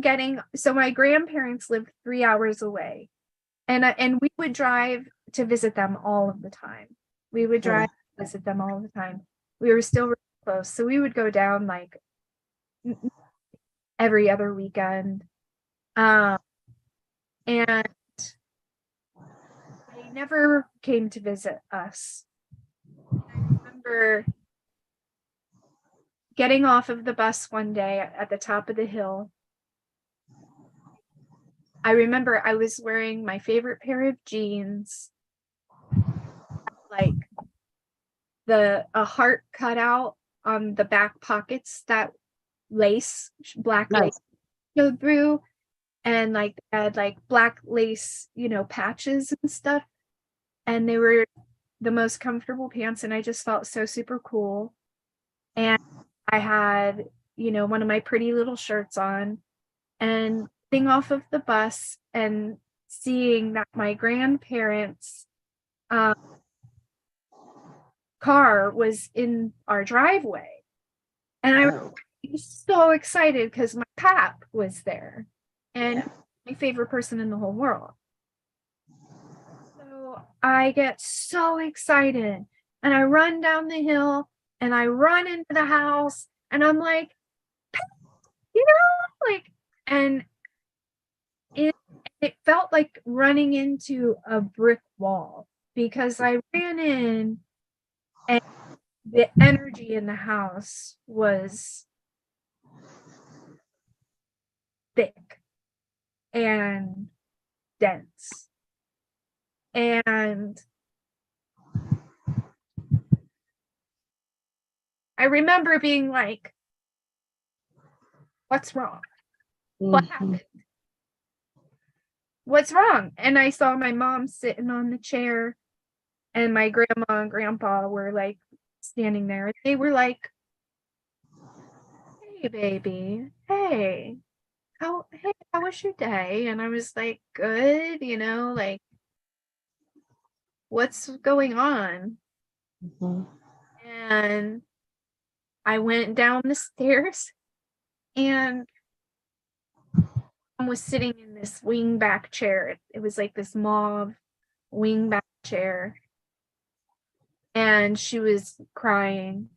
getting, so my grandparents lived 3 hours away, and we would drive to visit them all of the time. We would drive to visit them all the time. We were still really close, so we would go down like every other weekend. And they never came to visit us. I remember getting off of the bus one day at the top of the hill. I remember I was wearing my favorite pair of jeans, like a heart cut out on the back pockets, that black lace showed through, and like had like black lace, patches and stuff. And they were the most comfortable pants, and I just felt so super cool. And I had, one of my pretty little shirts on, and getting off of the bus and seeing that my grandparents' car was in our driveway. And I was so excited because my pap was there, and my favorite person in the whole world. So I get so excited, and I run down the hill, and I run into the house, and I'm like, and it felt like running into a brick wall, because I ran in and the energy in the house was thick and dense. And I remember being like, what's wrong? What happened? What's wrong? And I saw my mom sitting on the chair, and my grandma and grandpa were like standing there. They were like, hey, baby, hey, how was your day? And I was like, good, like, what's going on? And I went down the stairs, and I was sitting in this wingback chair. It was like this mauve wingback chair, and she was crying,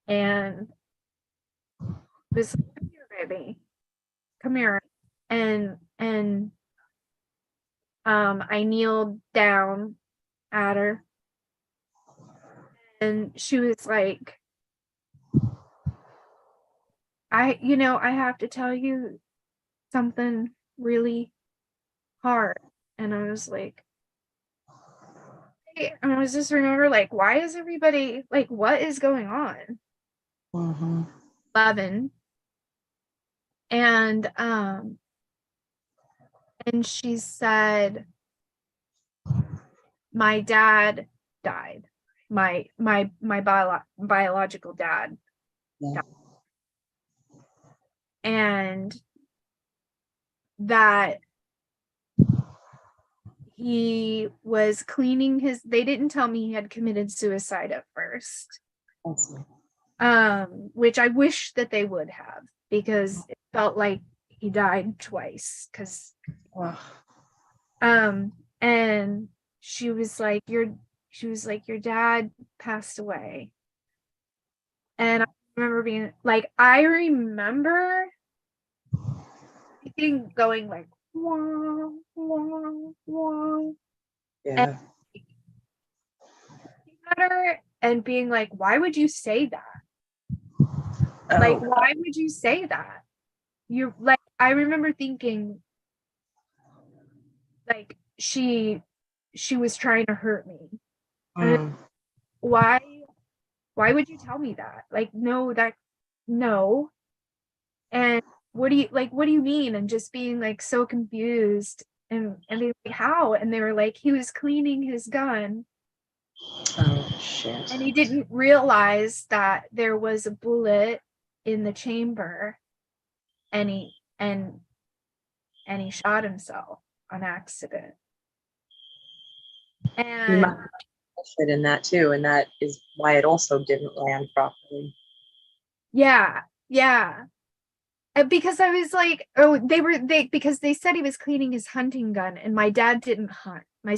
and was like, come here, baby, come here. And I kneeled down at her, and she was like, I have to tell you something really hard. And I was like, hey, and I was just remember, like, why is everybody like, what is going on? 11. And she said, my dad died. My biological dad died. And that he was cleaning his, they didn't tell me he had committed suicide at first. Awesome. Which I wish that they would have, because it felt like he died twice. Because Wow. and she was like, your dad passed away. And I remember being like, I remember going like, wah, wah, wah. Yeah. And being like, why would you say that? Oh. Like, why would you say that? You like, I remember thinking like she was trying to hurt me. Mm. Why would you tell me that? Like, no. And what do you mean? And just being like so confused, and being like, how? And they were like, he was cleaning his gun. Oh shit. And he didn't realize that there was a bullet in the chamber, and he shot himself on accident. And Fit in that too, and that is why it also didn't land properly. yeah. Because I was like, because they said he was cleaning his hunting gun, and my dad didn't hunt. My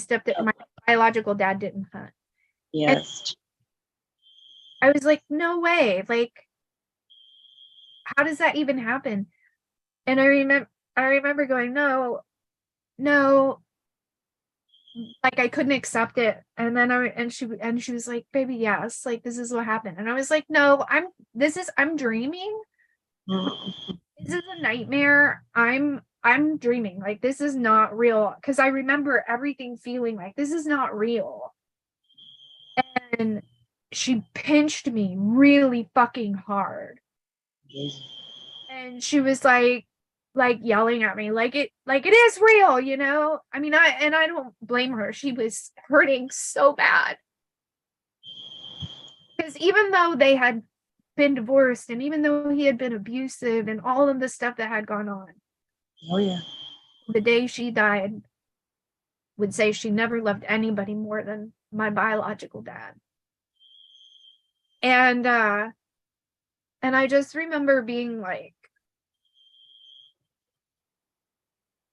biological dad didn't hunt. Yes. And I was like, no way. Like, how does that even happen? And I remember going, no, like I couldn't accept it. And then she was like, baby, yes, like this is what happened. And I was like, no, I'm dreaming. This is a nightmare. I'm dreaming. Like, this is not real. Because I remember everything feeling like this is not real. And she pinched me really fucking hard. And she was like yelling at me like it is real, you know? I mean, I don't blame her. She was hurting so bad. Because even though they had been divorced, and even though he had been abusive and all of the stuff that had gone on, Oh yeah. the day she died, would say she never loved anybody more than my biological dad. And I just remember being like,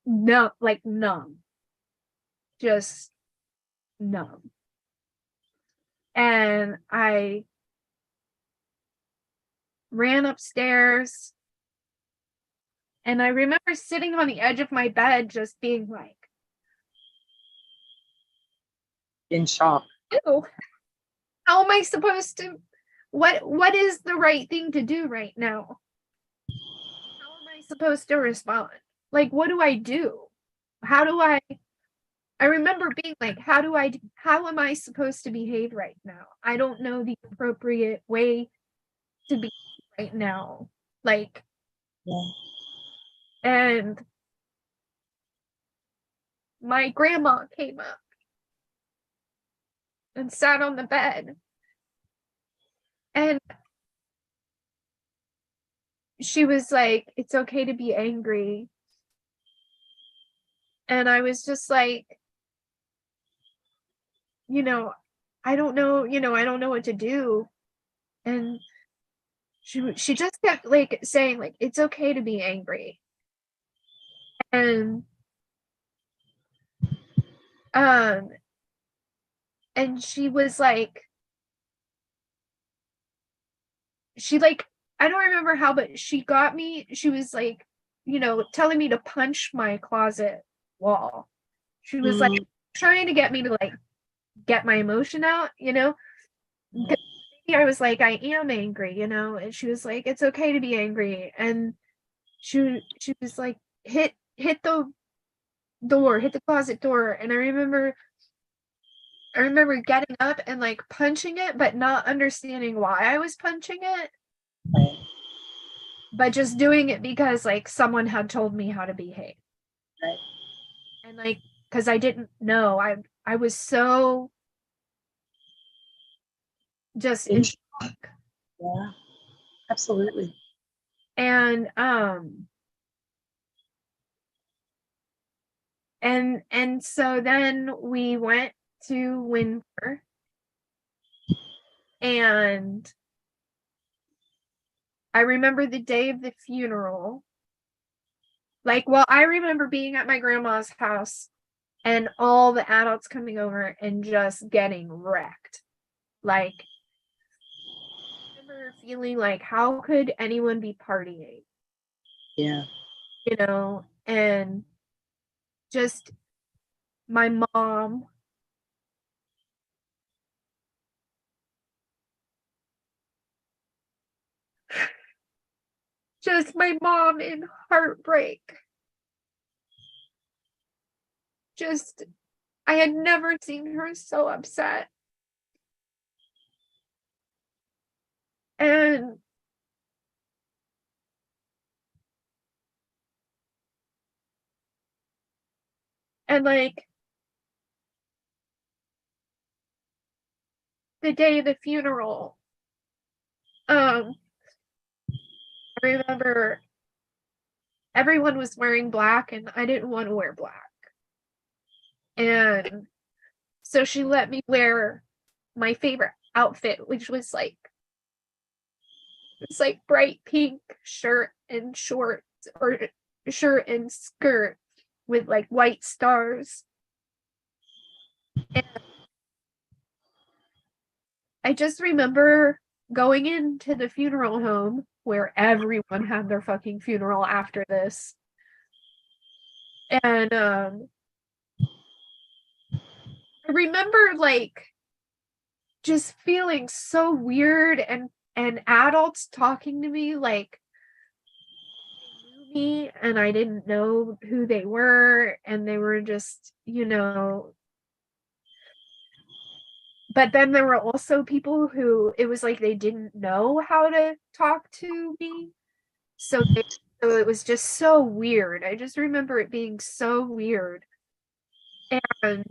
no, like numb, just numb. And I ran upstairs, and I remember sitting on the edge of my bed just being like, In shock. ew, how am I supposed to, what is the right thing to do right now? How am I supposed to respond? Like, what do I do? How do I remember being like, how am I supposed to behave right now? I don't know the appropriate way to be right now. Like, Yeah. and my grandma came up and sat on the bed, and she was like, it's okay to be angry. And I was just like, you know, I don't know, I don't know what to do. And she just kept like saying like, it's okay to be angry. And um and she was like, I don't remember how, but she was like, telling me to punch my closet wall. She was like trying to get me to like get my emotion out, I was like, I am angry, and she was like, it's okay to be angry. And she was like, hit the door, hit the closet door. And I remember getting up and like punching it, but not understanding why I was punching it, but just doing it because like someone had told me how to behave. Right. And like, because I didn't know, I was so just in shock. Yeah, absolutely. And And so then we went to Windsor, and I remember the day of the funeral. Like, well, I remember being at my grandma's house and all the adults coming over and just getting wrecked. Like, I remember feeling like, how could anyone be partying? Yeah. You know, and just my mom. Just my mom in heartbreak. Just, I had never seen her so upset. And like the day of the funeral, I remember everyone was wearing black and I didn't want to wear black. And so she let me wear my favorite outfit, which was like, it's like bright pink shirt and shorts, or shirt and skirt with like white stars. And I just remember going into the funeral home where everyone had their fucking funeral after this. And I remember like just feeling so weird, and adults talking to me like they knew me and I didn't know who they were, and they were just, but then there were also people who it was like they didn't know how to talk to me. So it was just so weird. I just remember it being so weird. And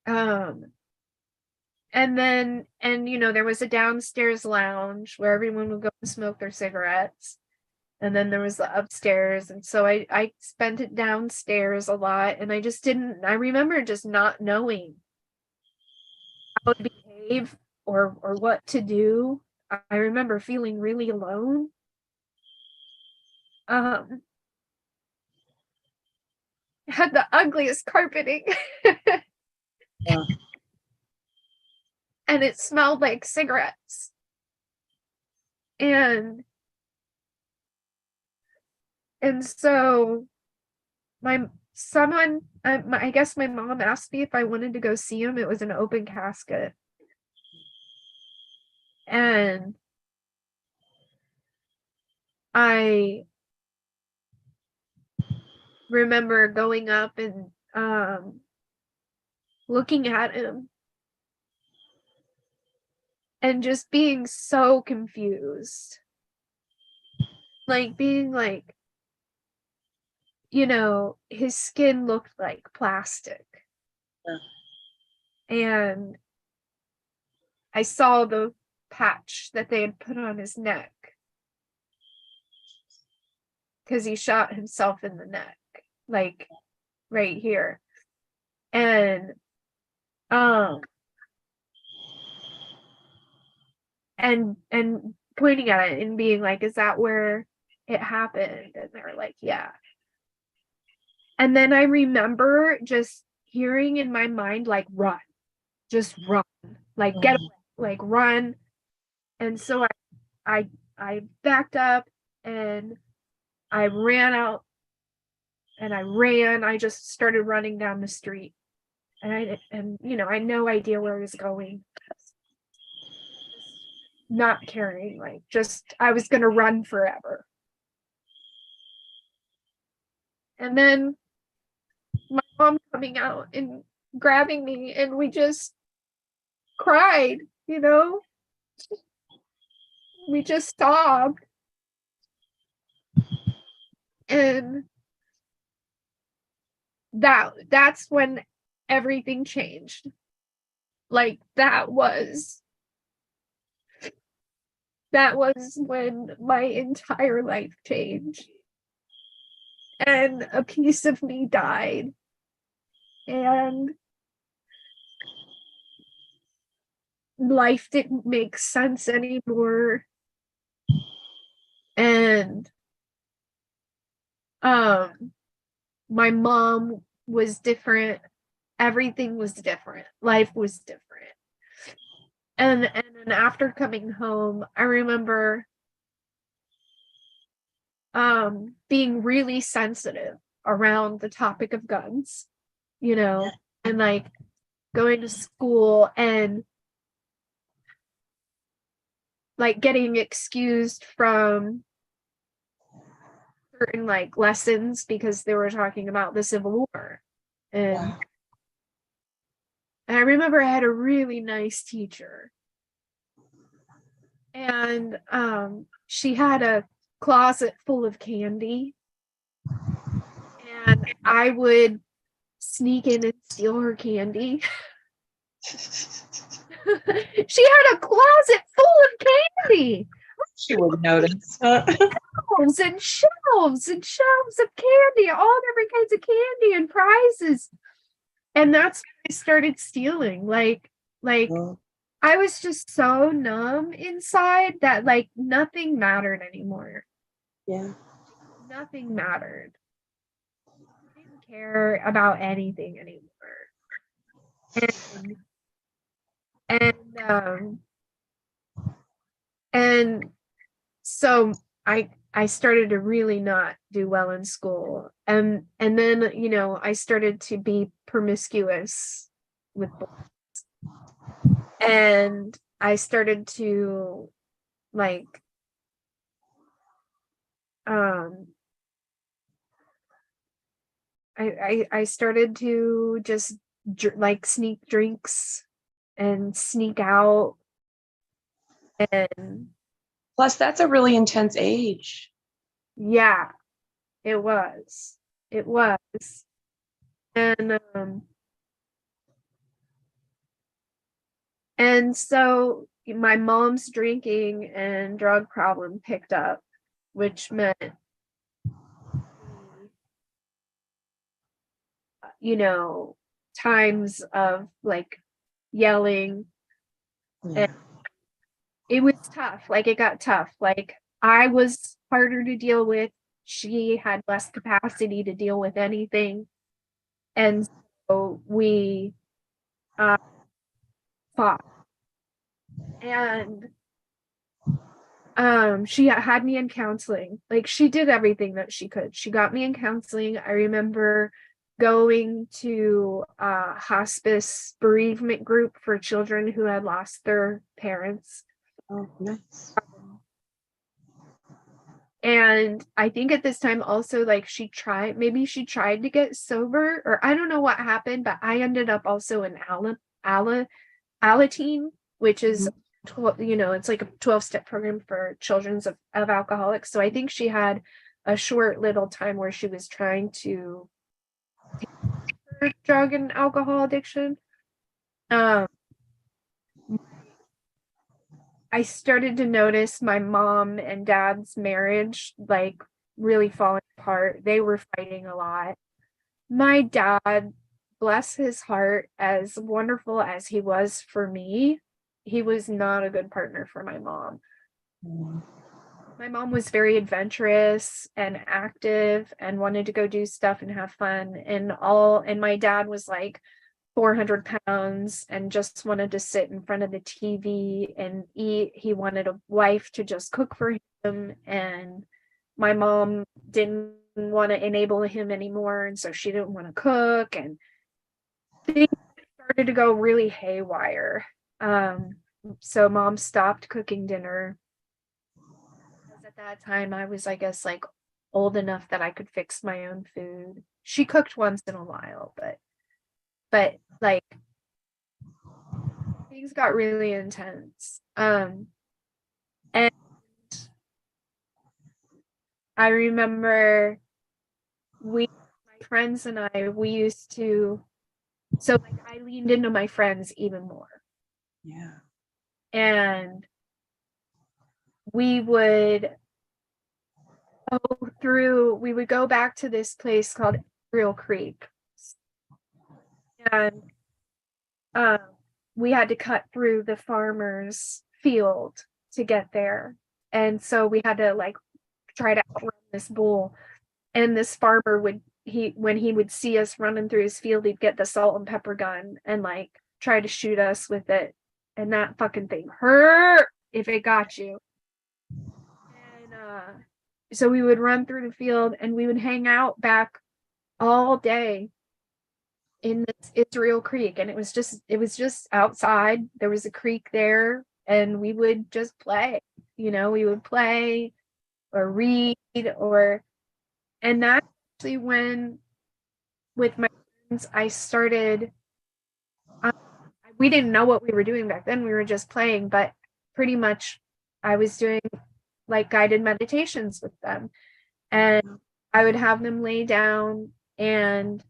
um there was a downstairs lounge where everyone would go and smoke their cigarettes. And then there was the upstairs. And so I spent it downstairs a lot, and I remember just not knowing how to behave or what to do. I remember feeling really alone. Um, had the ugliest carpeting. Yeah. And it smelled like cigarettes. And so I guess my mom asked me if I wanted to go see him. It was an open casket. And I remember going up and looking at him and just being so confused. Like being like, his skin looked like plastic. Yeah. And I saw the patch that they had put on his neck because he shot himself in the neck, like right here. And and pointing at it and being like, is that where it happened? And they're like, yeah. And then I remember just hearing in my mind, like, run, just run, like get away, like run. And so I backed up and I ran out, and I just started running down the street. And I had no idea where I was going. Not caring, like just I was gonna run forever. And then my mom coming out and grabbing me, and we just cried, we just sobbed. And that's when everything changed. Like that was when my entire life changed. and a piece of me died. And life didn't make sense anymore. And um my mom was different. Everything was different. Life was different. And then after coming home, I remember being really sensitive around the topic of guns, you know, and like going to school and like getting excused from certain like lessons because they were talking about the Civil War. And Wow. and I remember I had a really nice teacher. And she had a closet full of candy. And I would sneak in and steal her candy. She had a closet full of candy. She would notice. Shelves and shelves and shelves of candy, all different kinds of candy and prizes. And that's when I started stealing. Like I was just so numb inside that like nothing mattered anymore. Yeah. Nothing mattered. I didn't care about anything anymore. And and and so I started to really not do well in school. And then, you know, I started to be promiscuous with boys. And I started to like um I started to just like sneak drinks and sneak out. And Plus, that's a really intense age. yeah, it was. It was. And and so my mom's drinking and drug problem picked up, which meant, you know, times of like yelling. Yeah. And it was tough. Like it got tough. Like I was harder to deal with. She had less capacity to deal with anything. And so we fought. And she had me in counseling. Like she did everything that she could. She got me in counseling. I remember going to a hospice bereavement group for children who had lost their parents. Oh, nice. And I think at this time also like maybe she tried to get sober, or I don't know what happened, but I ended up also in Alateen, which is 12, you know, it's like a 12-step program for children of alcoholics. So I think she had a short little time where she was trying to take her drug and alcohol addiction. Um, I started to notice my mom and dad's marriage like really falling apart. They were fighting a lot. My dad, bless his heart, as wonderful as he was for me, he was not a good partner for my mom. My mom was very adventurous and active and wanted to go do stuff and have fun and my dad was like 400 pounds and just wanted to sit in front of the TV and eat. He wanted a wife to just cook for him, and my mom didn't want to enable him anymore, and so she didn't want to cook, and things started to go really haywire. So mom stopped cooking dinner. Because at that time I was, I guess, like old enough that I could fix my own food. She cooked once in a while, but like things got really intense. And I remember my friends and we used to, so like I leaned into my friends even more. Yeah. And we would we would go back to this place called Real Creek. And we had to cut through the farmer's field to get there. And so we had to like try to outrun this bull. And this farmer when he would see us running through his field, he'd get the salt and pepper gun and like try to shoot us with it. And that fucking thing hurt if it got you. And so we would run through the field and we would hang out back all day in this Israel Creek. And it was just outside. There was a creek there and we would just play. We would play or read and that's actually when with my friends I started we didn't know what we were doing back then. We were just playing, but pretty much I was doing like guided meditations with them. And I would have them lay down and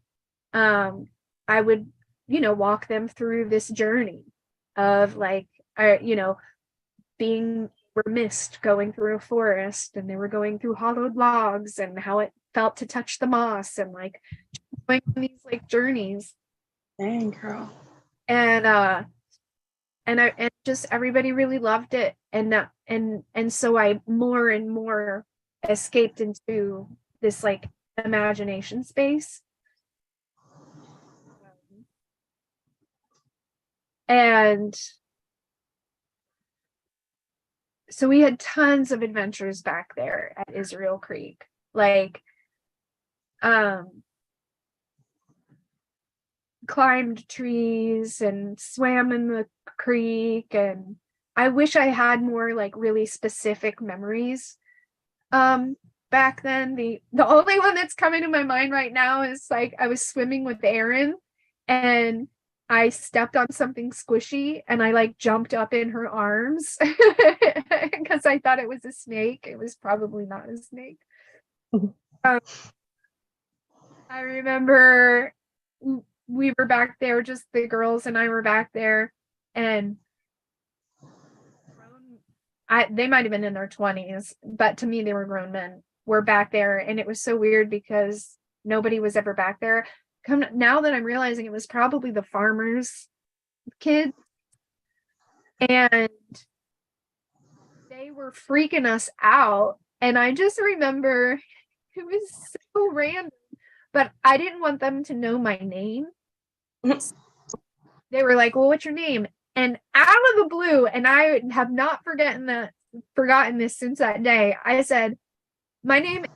I would, walk them through this journey of like, being were mist going through a forest and they were going through hollowed logs and how it felt to touch the moss and like going on these like journeys. Dang, girl. And just everybody really loved it. And so I more and more escaped into this like imagination space. And so we had tons of adventures back there at Israel Creek. Like, climbed trees and swam in the creek. And I wish I had more like really specific memories. Back then, the only one that's coming to my mind right now is like I was swimming with Erin and I stepped on something squishy and I like jumped up in her arms because I thought it was a snake. It was probably not a snake. I remember we were back there, just the girls and I were back there, and they might have been in their 20s, but to me they were grown men. Were back there, and it was so weird because nobody was ever back there. Now that I'm realizing it was probably the farmers' kids, and they were freaking us out. And I just remember it was so random, but I didn't want them to know my name. They were like, well, what's your name? And out of the blue, and I have not forgotten this since that day, I said, my name is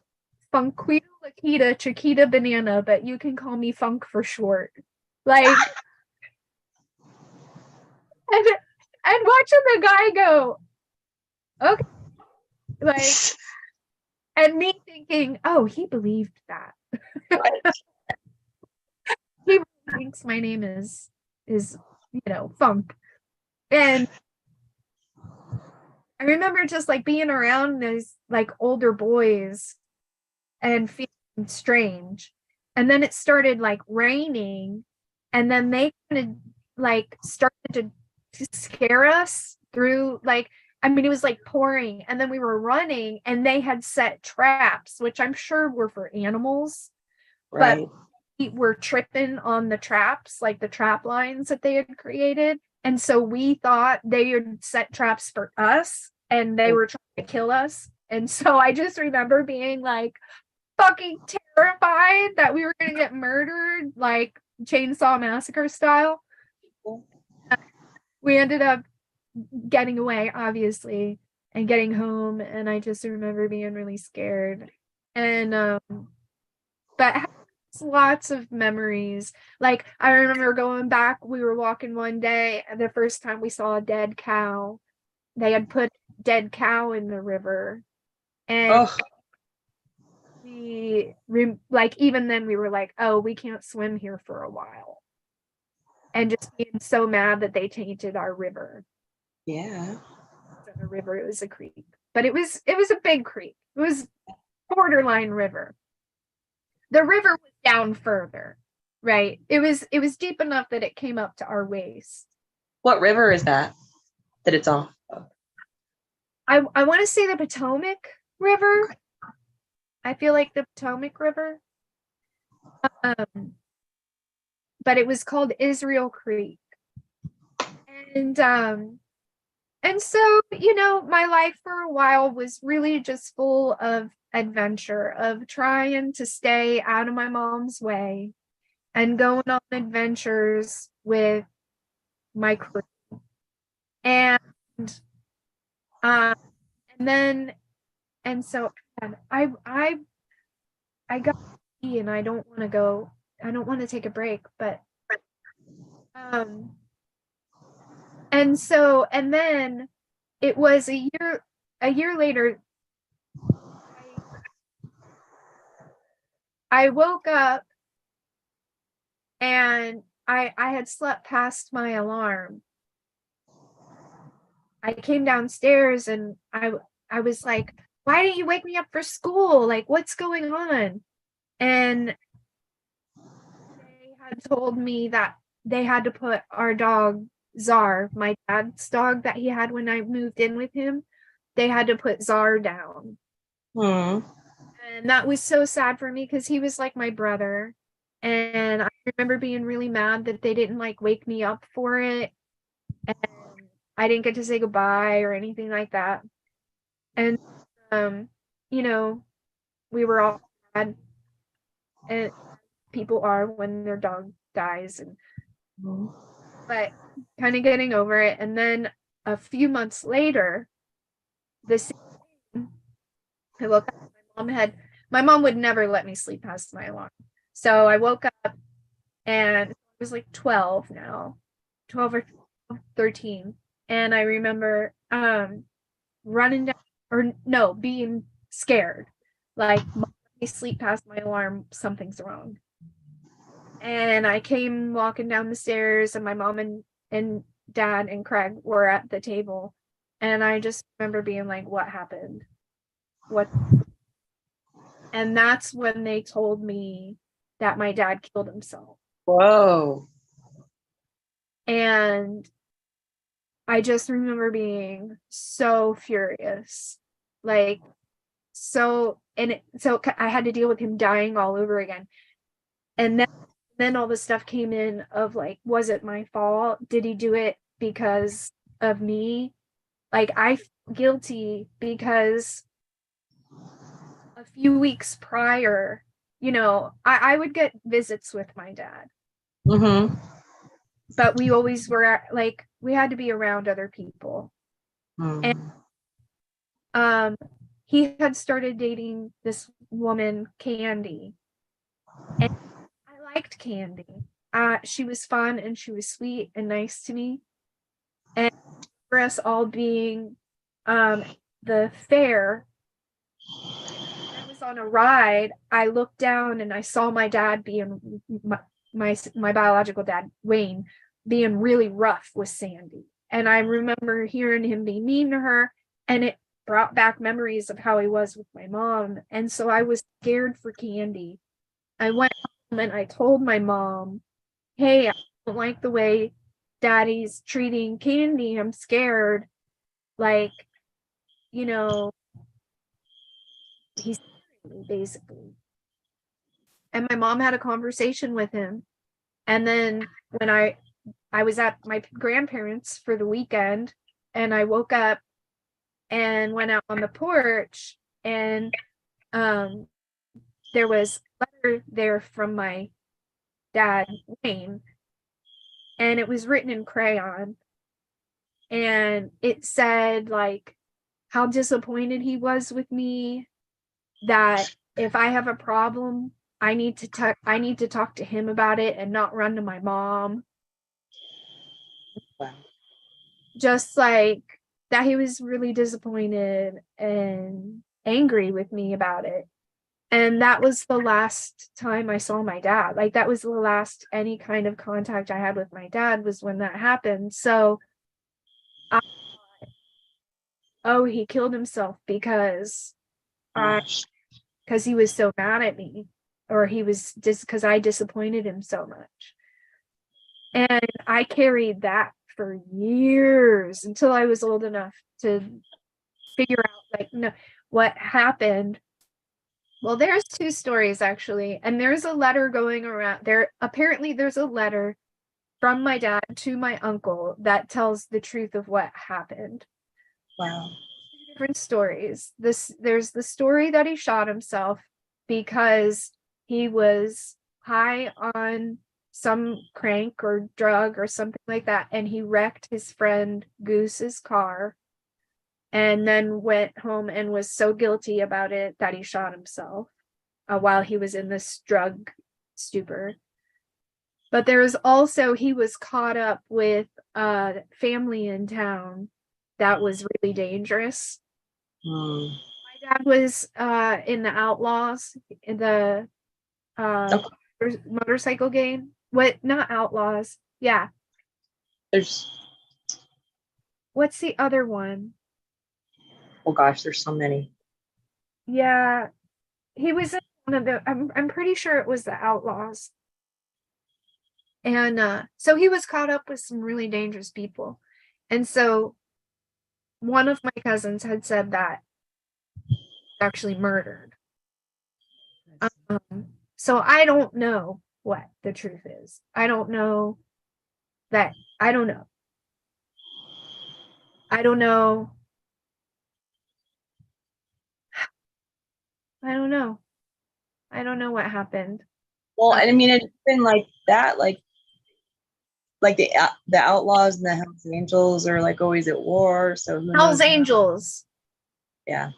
Funquita Lakita Chiquita Banana, but you can call me Funk for short. Like, and watching the guy go, okay. Like, and me thinking, oh, he believed that. He thinks my name is Funk. And I remember just like being around those like older boys and feeling strange. And then it started like raining, and then they kind of like started to scare us through like, I mean, it was like pouring, and then we were running and they had set traps, which I'm sure were for animals, right. But we were tripping on the traps, like the trap lines that they had created. And so we thought they had set traps for us and they were trying to kill us. And so I just remember being like fucking terrified that we were going to get murdered, like Chainsaw Massacre style. We ended up getting away, obviously, and getting home. And I just remember being really scared. And, but lots of memories. Like I remember going back, we were walking one day and the first time we saw a dead cow, they had put dead cow in the river, and like even then we were like, oh, we can't swim here for a while, and just being so mad that they tainted our river. Yeah, a river, it was a creek, but it was a big creek. It was borderline river. The river was down further, right? It was deep enough that it came up to our waist. What river is that it's on? I want to say the Potomac River. I feel like the Potomac River. Um, but it was called Israel Creek. And and so, my life for a while was really just full of adventure, of trying to stay out of my mom's way and going on adventures with my crew. And um and then and so and I got and I don't want to go, I don't want to take a break, but um and then it was a year later, I woke up and I had slept past my alarm. I came downstairs and I was like, why didn't you wake me up for school? Like, what's going on? And they had told me that they had to put our dog Czar, my dad's dog that he had when I moved in with him, they had to put Czar down. Hmm. And that was so sad for me because he was like my brother. And I remember being really mad that they didn't like wake me up for it. And I didn't get to say goodbye or anything like that. And um, you know, we were all sad, and people are when their dog dies, and but kind of getting over it. And then a few months later, this I woke up. My mom would never let me sleep past my alarm. So I woke up and it was like 12 now, 12 or 13. And I remember running down, or no, being scared. Like, Mom, let me sleep past my alarm, something's wrong. And I came walking down the stairs, and my mom and dad and Craig were at the table. And I just remember being like, what happened? What? And that's when they told me that my dad killed himself. Whoa. And I just remember being so furious. Like, so I had to deal with him dying all over again. And then all the stuff came in of like, was it my fault? Did he do it because of me? Like, I feel guilty because a few weeks prior, I would get visits with my dad. Mm-hmm. But we always were like, we had to be around other people. And he had started dating this woman, Candy. And I liked Candy. She was fun and she was sweet and nice to me. And for us all being the fair, I was on a ride. I looked down and I saw my dad being my biological dad, Wayne, being really rough with Sandy. And I remember hearing him be mean to her, and it brought back memories of how he was with my mom. And so I was scared for Candy. I went home and I told my mom, hey, I don't like the way Daddy's treating Candy. I'm scared. Like, he's scaring me, basically. And my mom had a conversation with him. And then when I was at my grandparents for the weekend, and I woke up and went out on the porch, and there was a letter there from my dad, Wayne, and it was written in crayon, and it said like how disappointed he was with me, that if I have a problem, I need to talk to him about it and not run to my mom. Wow. Just like that, he was really disappointed and angry with me about it. And that was the last time I saw my dad. Like, that was the last any kind of contact I had with my dad, was when that happened. So oh, he killed himself because he was so mad at me, or he was just because I disappointed him so much. And I carried that for years until I was old enough to figure out, like, no, what happened Well, there's two stories actually, and there's a letter going around there. Apparently, there's a letter from my dad to my uncle that tells the truth of what happened. Wow. Different stories. There's the story that he shot himself because he was high on some crank or drug or something like that, and he wrecked his friend Goose's car and then went home and was so guilty about it that he shot himself while he was in this drug stupor. But there was also, he was caught up with a family in town that was really dangerous. Hmm. My dad was in the Outlaws, in the uh motorcycle game. What, not Outlaws? Yeah. There's, What's the other one? oh gosh, there's so many. Yeah, he was in one of the, I'm pretty sure it was the Outlaws. And so he was caught up with some really dangerous people. And so one of my cousins had said that he was actually murdered. So I don't know what the truth is. I don't know that. I don't know. I don't know. I don't know. I don't know what happened. Well, and I mean, it's been like that, like the Outlaws and the Hells Angels are like always at war. So who Hell's knows? Angels. Yeah.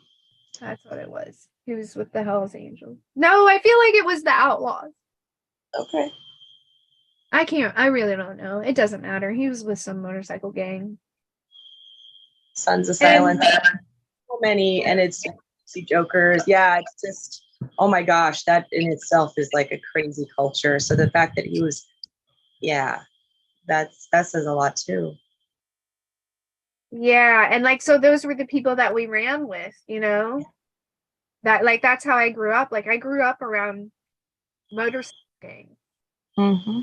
That's what it was. He was with the Hell's Angels. No, I feel like it was the Outlaws. Okay. I really don't know. It doesn't matter. He was with some motorcycle gang. Sons of And Silence. So many, and it's see jokers. Yeah, it's just, oh my gosh, that in itself is like a crazy culture. So the fact that he was, yeah, that says a lot too. yeah, and like, so those were the people that we ran with, you know? That, like, that's how I grew up. Like, I grew up around motorcycle gang. Mm-hmm.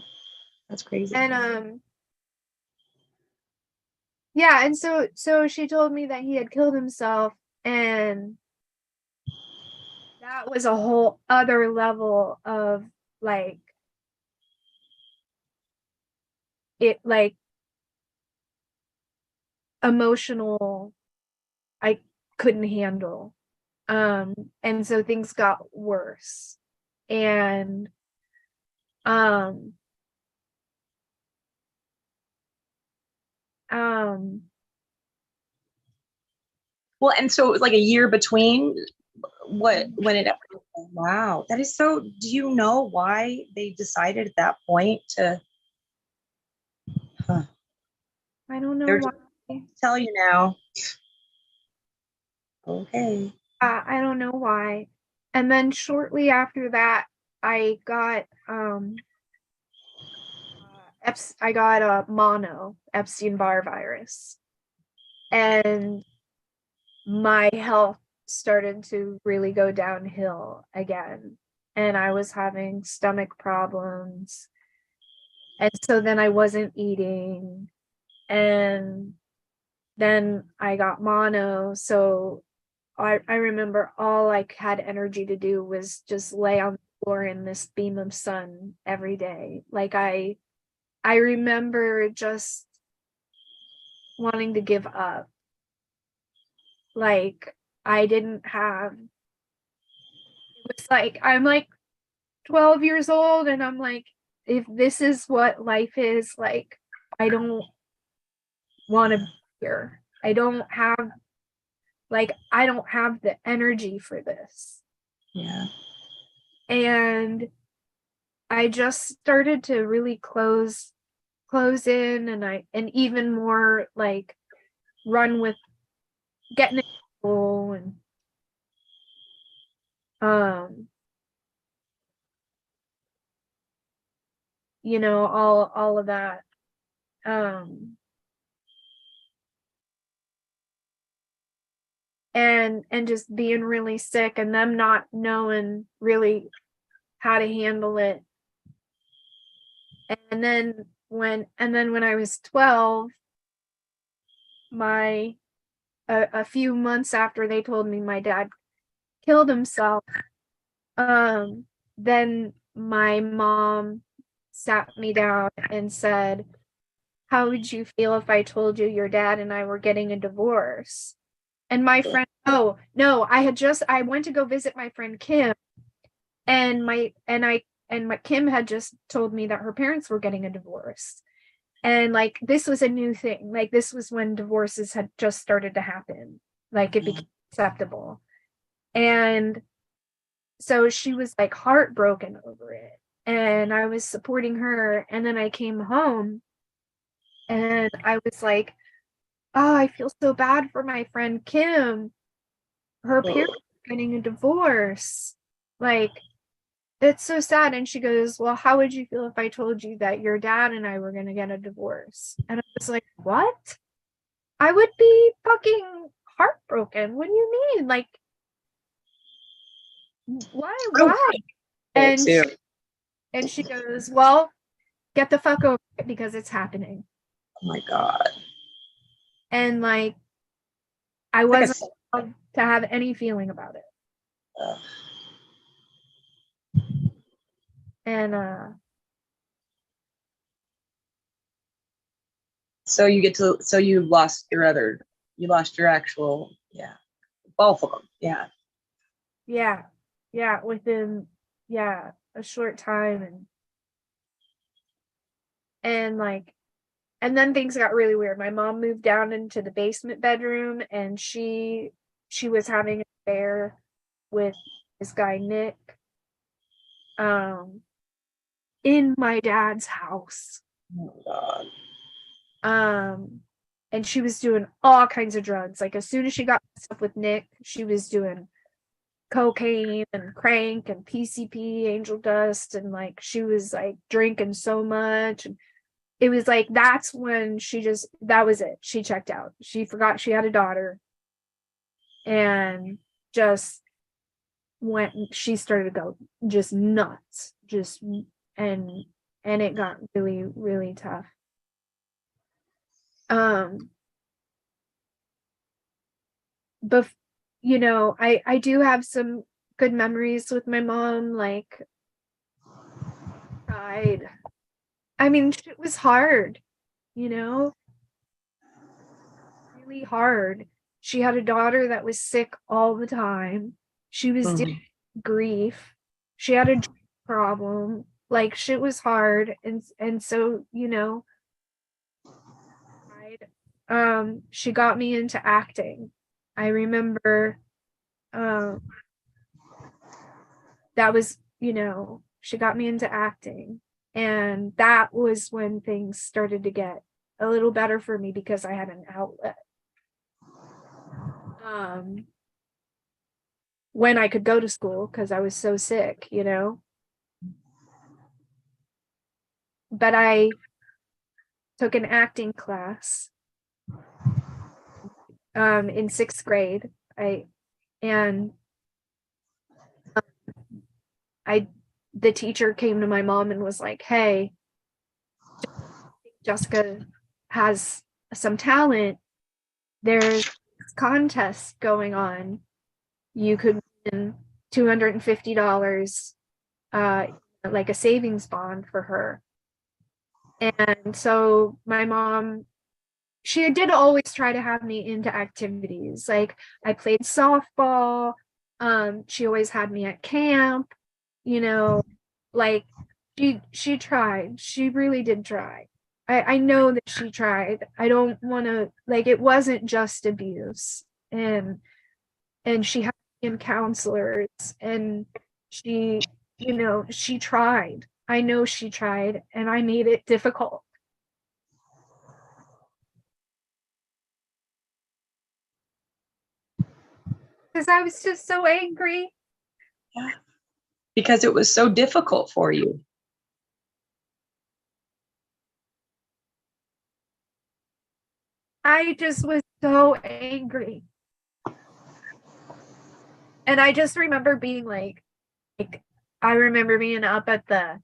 That's crazy. And yeah, and so she told me that he had killed himself, and that was a whole other level of like it, like, emotional, I couldn't handle. And so things got worse. And um um Well, and so it was like a year between what when it wow, that is so, do you know why they decided at that point to huh, I don't know they're just why. tell you now. Okay. I don't know why. And then shortly after that, I got I got a mono Epstein-Barr virus, and my health started to really go downhill again. And I was having stomach problems. And so then I wasn't eating. And then I got mono. So I remember all I had energy to do was just lay on the floor in this beam of sun every day. Like I remember just wanting to give up. Like I didn't have, it was like I'm like 12 years old and I'm like, if this is what life is, like I don't want to be here. I don't have the energy for this. Yeah. And I just started to really close in, and even more like run with getting in trouble, and um all of that. Um and just being really sick and them not knowing really how to handle it. And then when I was 12, my a few months after they told me my dad killed himself, then my mom sat me down and said, how would you feel if I told you your dad and I were getting a divorce? And my friend, oh no, I went to go visit my friend Kim, and my Kim had just told me that her parents were getting a divorce. And like this was a new thing. Like this was when divorces had just started to happen. Like it became acceptable. And so she was like heartbroken over it. And I was supporting her. And then I came home and I was like, oh, I feel so bad for my friend Kim. Her parents are getting a divorce. Like, that's so sad. And she goes, well, how would you feel if I told you that your dad and I were going to get a divorce? And I was like, what? I would be fucking heartbroken. What do you mean? Like, why? Why? And she, and she goes, well, get the fuck over it because it's happening. Oh my God. And like, I wasn't allowed to have any feeling about it. And so you lost your actual, both of them. yeah, within a short time. And like, and then things got really weird. My mom moved down into the basement bedroom, and she was having an affair with this guy Nick, in my dad's house. Oh God. And she was doing all kinds of drugs. Like as soon as she got stuff with Nick, she was doing cocaine and crank and PCP, angel dust, and like she was like drinking so much. And it was like that's when that was it. She checked out. She forgot she had a daughter and just she started to go just nuts. And it got really, really tough. But I do have some good memories with my mom. Like, I mean, it was hard, really hard. She had a daughter that was sick all the time. She was dealing with grief. She had a drug problem. Like, shit was hard. And so, she got me into acting. I remember that was, she got me into acting. And that was when things started to get a little better for me because I had an outlet. When I could go to school because I was so sick, But I took an acting class in 6th grade. And the teacher came to my mom and was like, hey, Jessica has some talent. There's this contest going on. You could win $250, like a savings bond for her. And so my mom, she did always try to have me into activities. Like I played softball. She always had me at camp, like she tried. She really did try. I know that she tried. I don't want to, like, it wasn't just abuse. And she had me in counselors, and she, she tried. I know she tried, and I made it difficult. Because I was just so angry. Yeah. Because it was so difficult for you. I just was so angry. And I just remember being like I remember being up at the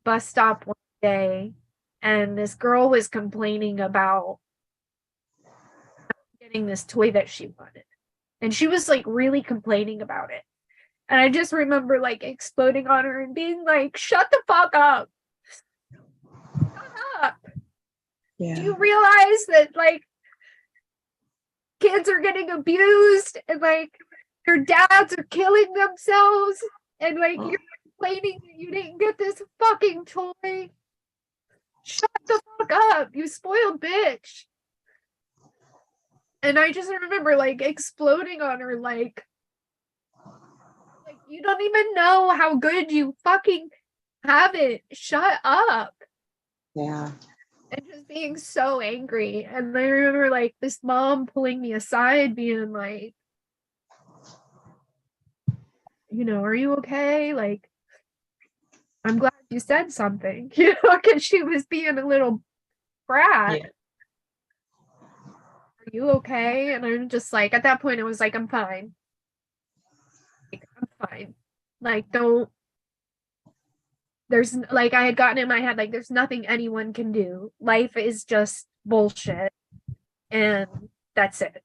bus stop one day, and this girl was complaining about getting this toy that she wanted. And she was like really complaining about it. And I just remember like exploding on her and being like, shut the fuck up. Shut up. Yeah. Do you realize that like kids are getting abused and like their dads are killing themselves and like you're complaining that you didn't get this fucking toy? Shut the fuck up, you spoiled bitch. And I just remember like exploding on her like you don't even know how good you fucking have it. Shut up. Yeah. And just being so angry. And I remember like this mom pulling me aside, being like, you know, are you okay? Like, I'm glad you said something, you know, because she was being a little brat. Yeah. Are you okay? And I'm just like, at that point, I was like, I'm fine. Like, I'm fine. Like, don't, there's like, I had gotten in my head, like, there's nothing anyone can do. Life is just bullshit. And that's it.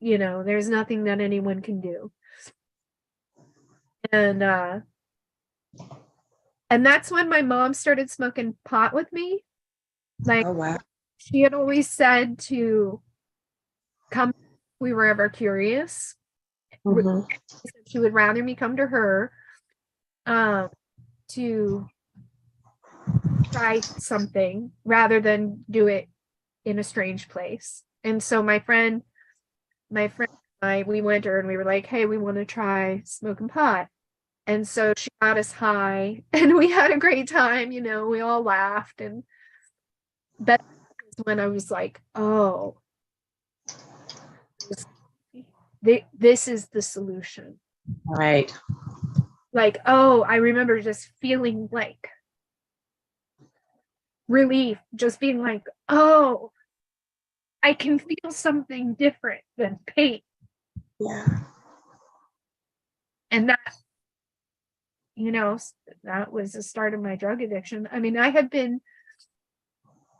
You know, there's nothing that anyone can do. And that's when my mom started smoking pot with me. Like, Oh, wow. she had always said to come if we were ever curious. Mhm. She would rather me come to her to try something rather than do it in a strange place. And so my friend and I, we went to her and we were like, hey, we want to try smoking pot. And so she got us high and we had a great time, you know, we all laughed. And that was when I was like, oh, this is the solution. Right. Like, oh, I remember just feeling like relief, just being like, oh, I can feel something different than pain. Yeah. And that, you know, that was the start of my drug addiction. I mean, I had been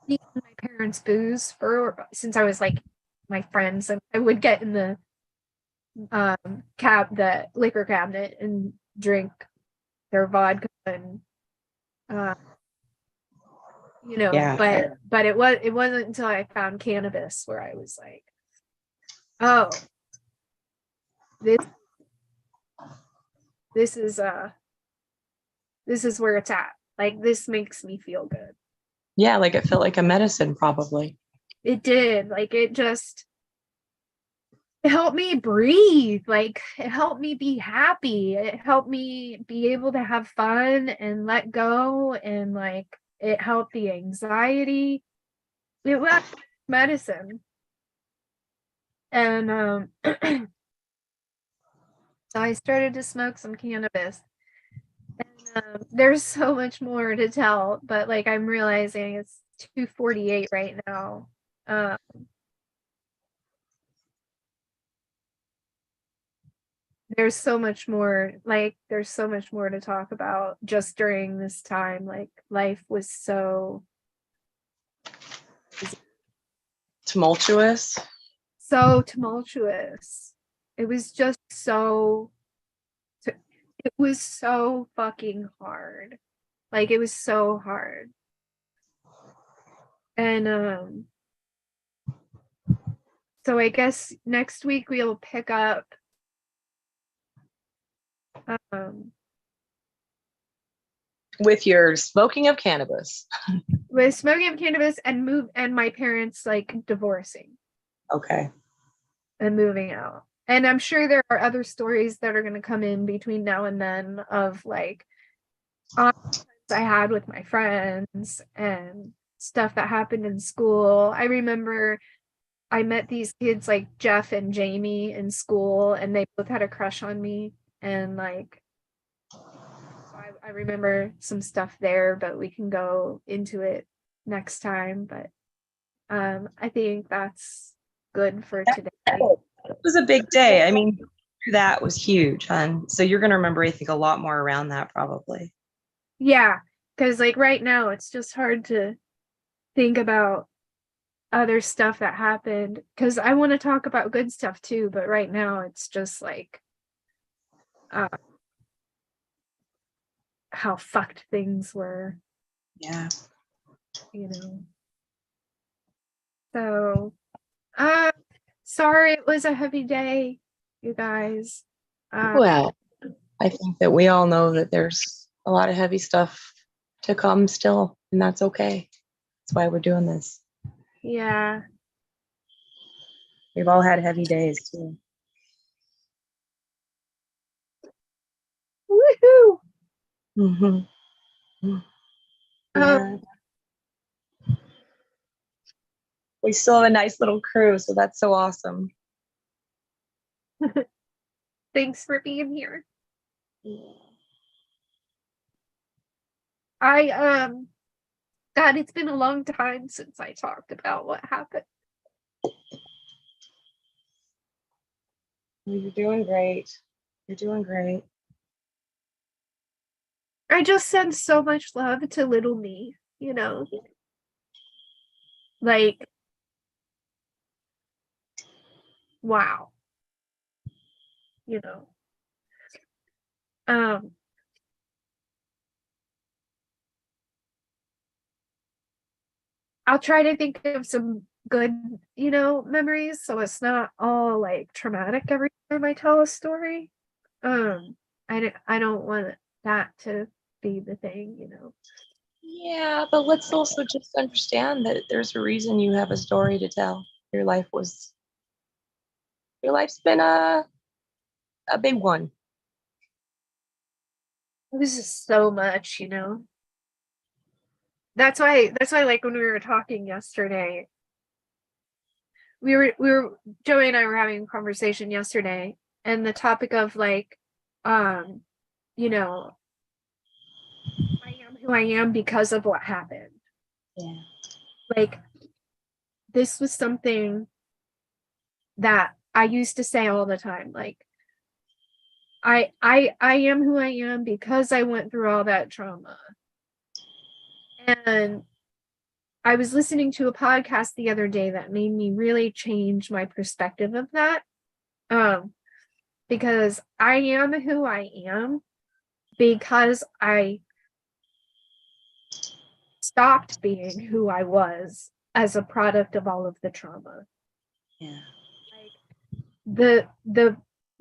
eating my parents' booze since I was like my friends, and I would get in the the liquor cabinet and drink their vodka and uh you know, Yeah. but it wasn't until I found cannabis where I was like, oh, this this is this is where it's at. Like, this makes me feel good. Yeah. Like it felt like a medicine, probably. It did. Like, it helped me breathe. Like, it helped me be happy. It helped me be able to have fun and let go. And like, it helped the anxiety. It was medicine. And so I started to smoke some cannabis. And there's so much more to tell, but like, I'm realizing it's 2:48 right now. Um, there's so much more, like, there's so much more to talk about just during this time. Like, life was so Tumultuous. tumultuous. It was just so it was so fucking hard. Like, it was so hard. And so I guess next week we'll pick up um With your smoking of cannabis. with smoking of cannabis and my parents like divorcing Okay. and moving out. And I'm sure there are other stories that are going to come in between now and then of like arguments I had with my friends and stuff that happened in school. I remember I met these kids like Jeff and Jamie in school, and they both had a crush on me. And like, I remember some stuff there, but we can go into it next time. But I think that's good for today. It was a big day. I mean, that was huge, hon. So you're going to remember, I think, a lot more around that, probably. Yeah, because like right now, it's just hard to think about other stuff that happened because I want to talk about good stuff too. But right now, it's just like, uh, how fucked things were, Yeah. you know. So, sorry it was a heavy day, you guys. Well, I think that we all know that there's a lot of heavy stuff to come still, and that's okay. That's why we're doing this. Yeah. We've all had heavy days too. Woohoo! Mm-hmm. Um, Yeah. We still have a nice little crew, so that's so awesome. thanks for being here. Yeah. God, it's been a long time since I talked about what happened. You're doing great. You're doing great. I just send so much love to little me, you know. Like, wow, you know. Um, I'll try to think of some good, you know, memories so it's not all like traumatic every time I tell a story. Um, I don't want that to be the thing, you know. Yeah, but let's also just understand that there's a reason you have a story to tell. Your life was your life's been a big one. It was just so much, you know. That's why like when we were talking yesterday, we were Joey and I were having a conversation yesterday, and the topic of like, um, you know, I am who I am because of what happened. Yeah. Like this was something that I used to say all the time. Like I am who I am because I went through all that trauma. And I was listening to a podcast the other day that made me really change my perspective of that. Um, because I am who I am because I stopped being who I was as a product of all of the trauma. Yeah. Like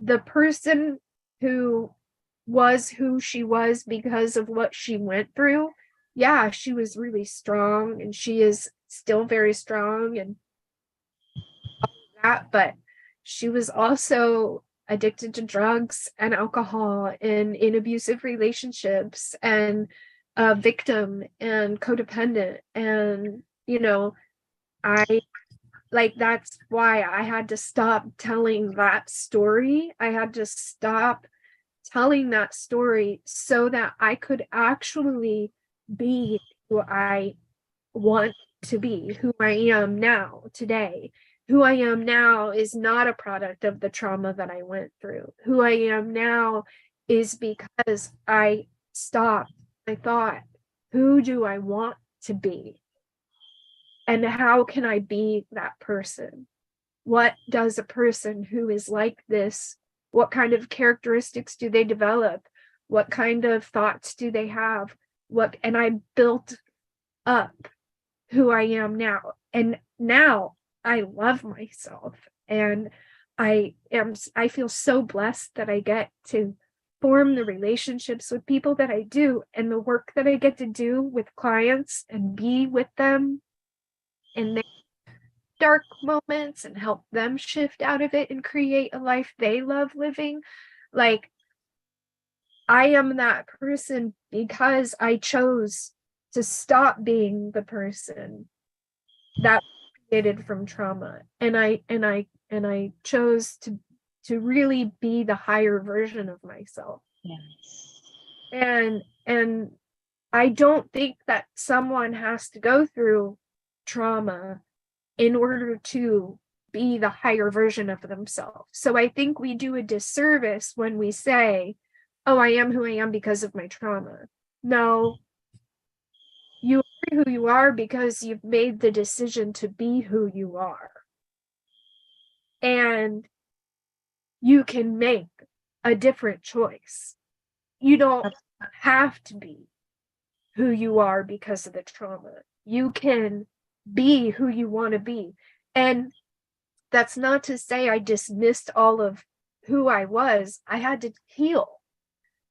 the person who was who she was because of what she went through. Yeah, she was really strong and she is still very strong and that, but she was also addicted to drugs and alcohol and in abusive relationships and a victim and codependent. And, you know, I like that's why I had to stop telling that story. I had to stop telling that story so that I could actually be who I want to be, who I am now, today. Who I am now is not a product of the trauma that I went through. Who I am now is because I stopped. I thought, who do I want to be? And how can I be that person? What does a person who is like this, what kind of characteristics do they develop? What kind of thoughts do they have? And I built up who I am now. And now I love myself. And I feel so blessed that I get to form the relationships with people that I do and the work that I get to do with clients and be with them in their dark moments and help them shift out of it and create a life they love living. Like I am that person because I chose to stop being the person that created from trauma, and I chose to really be the higher version of myself. Yes. And I don't think that someone has to go through trauma in order to be the higher version of themselves. So I think we do a disservice when we say, oh, I am who I am because of my trauma. No, you are who you are because you've made the decision to be who you are. And you can make a different choice. You don't have to be who you are because of the trauma. You can be who you want to be. And that's not to say I dismissed all of who I was. I had to heal.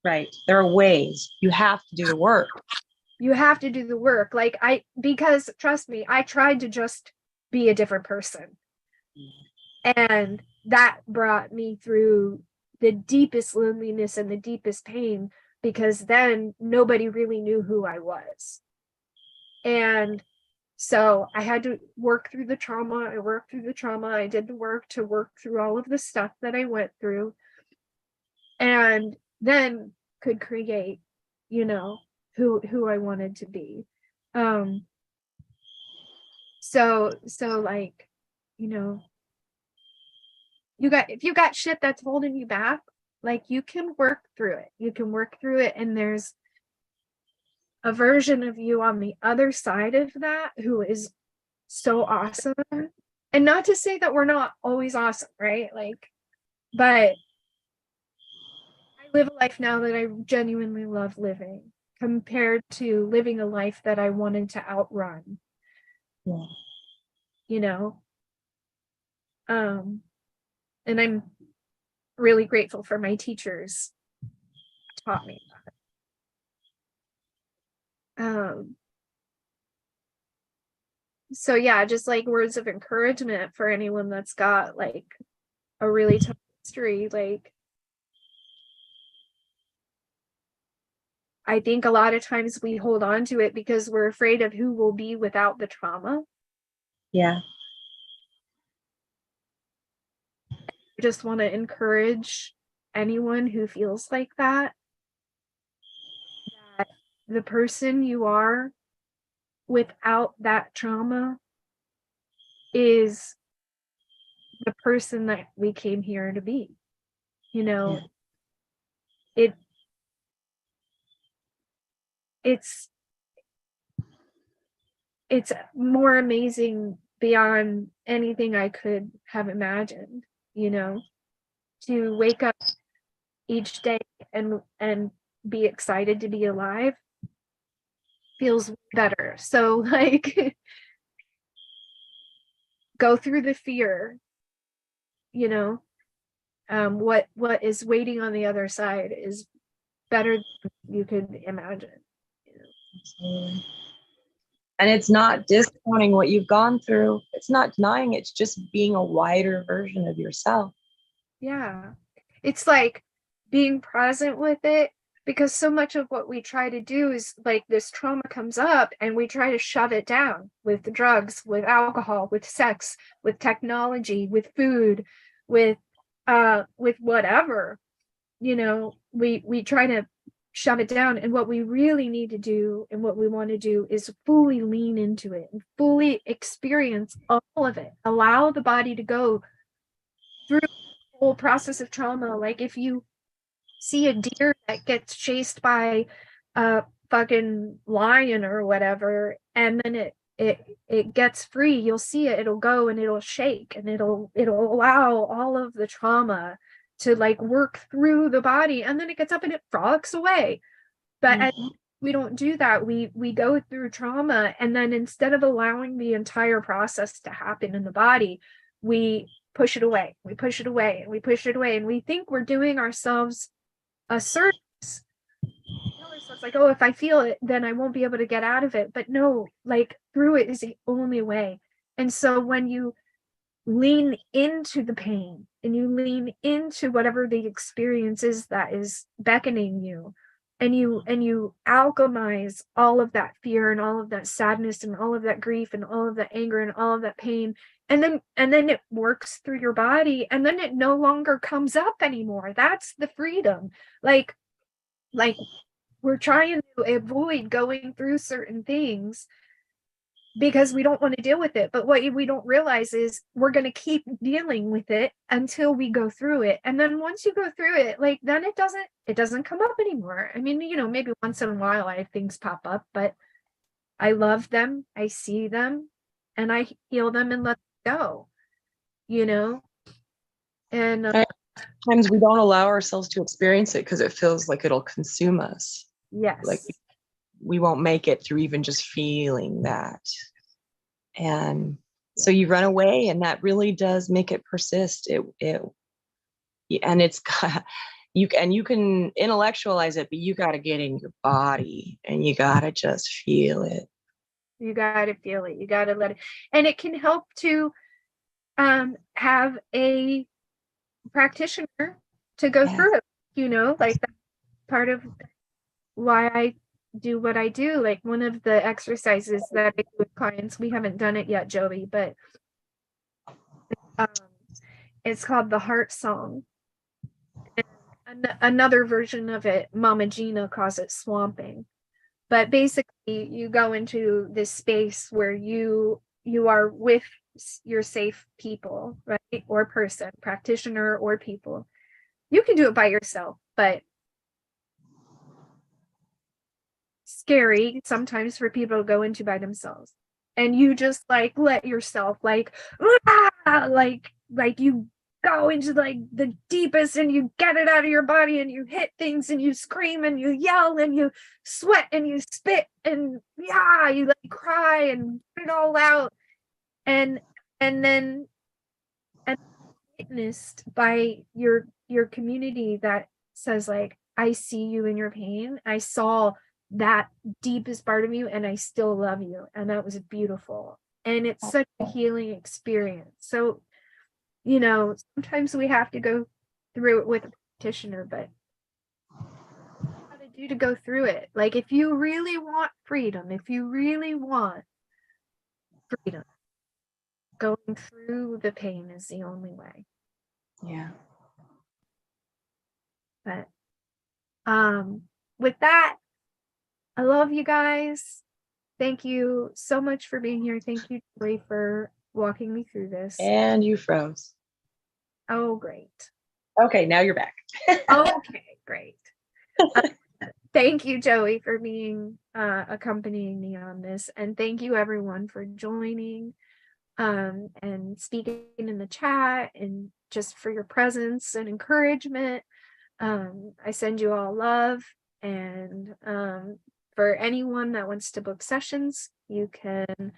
Right. There are ways. You have to do the work. You have to do the work. Like because trust me, I tried to just be a different person. And that brought me through the deepest loneliness and the deepest pain, because then nobody really knew who I was. And so I had to work through the trauma. I worked through the trauma. I did the work to work through all of the stuff that I went through, and then could create, who I wanted to be. So like, if you got shit that's holding you back, like, you can work through it. You can work through it, and there's a version of you on the other side of that who is so awesome. And not to say that we're not always awesome, right? Like, but I live a life now that I genuinely love living, compared to living a life that I wanted to outrun. Yeah. You know? And I'm really grateful for my teachers who taught me that. So yeah, just like words of encouragement for anyone that's got like a really tough history. Like, I think a lot of times we hold on to it because we're afraid of who we'll be without the trauma. Yeah. I just want to encourage anyone who feels like that the person you are without that trauma is the person that we came here to be. Yeah. It's more amazing beyond anything I could have imagined, to wake up each day and be excited to be alive feels better. So like, go through the fear, what is waiting on the other side is better than you could imagine. Absolutely. And it's not discounting what you've gone through. It's not denying it. It's just being a wider version of yourself. Yeah. It's like being present with it, because so much of what we try to do is like, this trauma comes up and we try to shove it down with the drugs, with alcohol, with sex, with technology, with food, with whatever, we try to shove it down. And what we really need to do and what we want to do is fully lean into it and fully experience all of it. Allow the body to go through the whole process of trauma. Like, if you see a deer that gets chased by a fucking lion or whatever, and then it gets free, you'll see it'll go and it'll shake, and it'll allow all of the trauma to like work through the body, and then it gets up and it frolics away. But we don't do that. We go through trauma, and then instead of allowing the entire process to happen in the body, we push it away. We push it away and we push it away, and we think we're doing ourselves a service. It's like, oh, if I feel it, then I won't be able to get out of it. But no, like, through it is the only way. And so when you lean into the pain and you lean into whatever the experience is that is beckoning you, and you alchemize all of that fear and all of that sadness and all of that grief and all of that anger and all of that pain, and then it works through your body, and then it no longer comes up anymore. That's the freedom. Like we're trying to avoid going through certain things because we don't want to deal with it. But what we don't realize is we're going to keep dealing with it until we go through it. And then once you go through it, like, then it doesn't come up anymore. I mean, maybe once in a while I have things pop up, but I love them, I see them, and I heal them and let them go, and Sometimes we don't allow ourselves to experience it because it feels like it'll consume us. Like Yes. we won't make it through even just feeling that. And so Yeah. you run away, and that really does make it persist. And it's you can intellectualize it, but you got to get in your body and you got to just feel it. You got to feel it. You got to let it. And it can help to have a practitioner to go Yes. through it, like that's part of why I do what I do. Like one of the exercises that I do with clients, we haven't done it yet, Joey, but um, it's called the heart song. And another version of it, Mama Gina calls it swamping. But basically, you go into this space where you are with your safe people, right? Or person, practitioner or people. You can do it by yourself, but scary sometimes for people to go into by themselves. And you just like let yourself like you go into like the deepest and you get it out of your body and you hit things and you scream and you yell and you sweat and you spit and you like cry and put it all out and then and witnessed by your community that says like, I see you in your pain. I saw that deepest part of you and I still love you. And that was beautiful. And it's such a healing experience. So, sometimes we have to go through it with a practitioner, but how to do to go through it. Like if you really want freedom, if you really want freedom, going through the pain is the only way. Yeah. But with that, I love you guys. Thank you so much for being here. Thank you, Joy, for walking me through this. And you froze. Oh, great. Okay, now you're back. Okay, great. Thank you, Joey, for being accompanying me on this. And thank you, everyone, for joining and speaking in the chat and just for your presence and encouragement. I send you all love. And for anyone that wants to book sessions, you can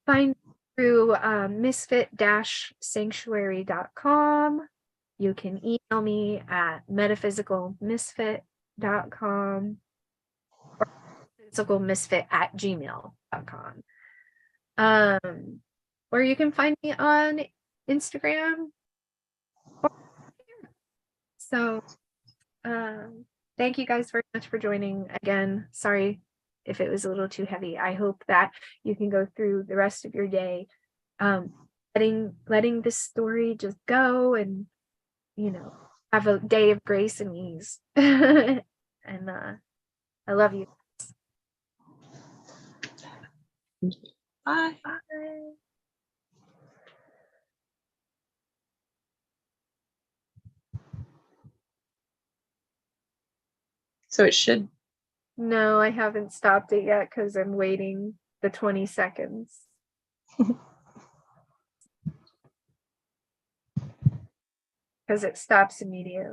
find through misfit-sanctuary.com. You can email me at metaphysicalmisfit.com or physicalmisfit@gmail.com. Or you can find me on Instagram. So thank you guys very much for joining again. Sorry if it was a little too heavy. I hope that you can go through the rest of your day letting this story just go and have a day of grace and ease. And I love you. Bye. Bye. So it should. No, I haven't stopped it yet because I'm waiting the 20 seconds. Because it stops immediately.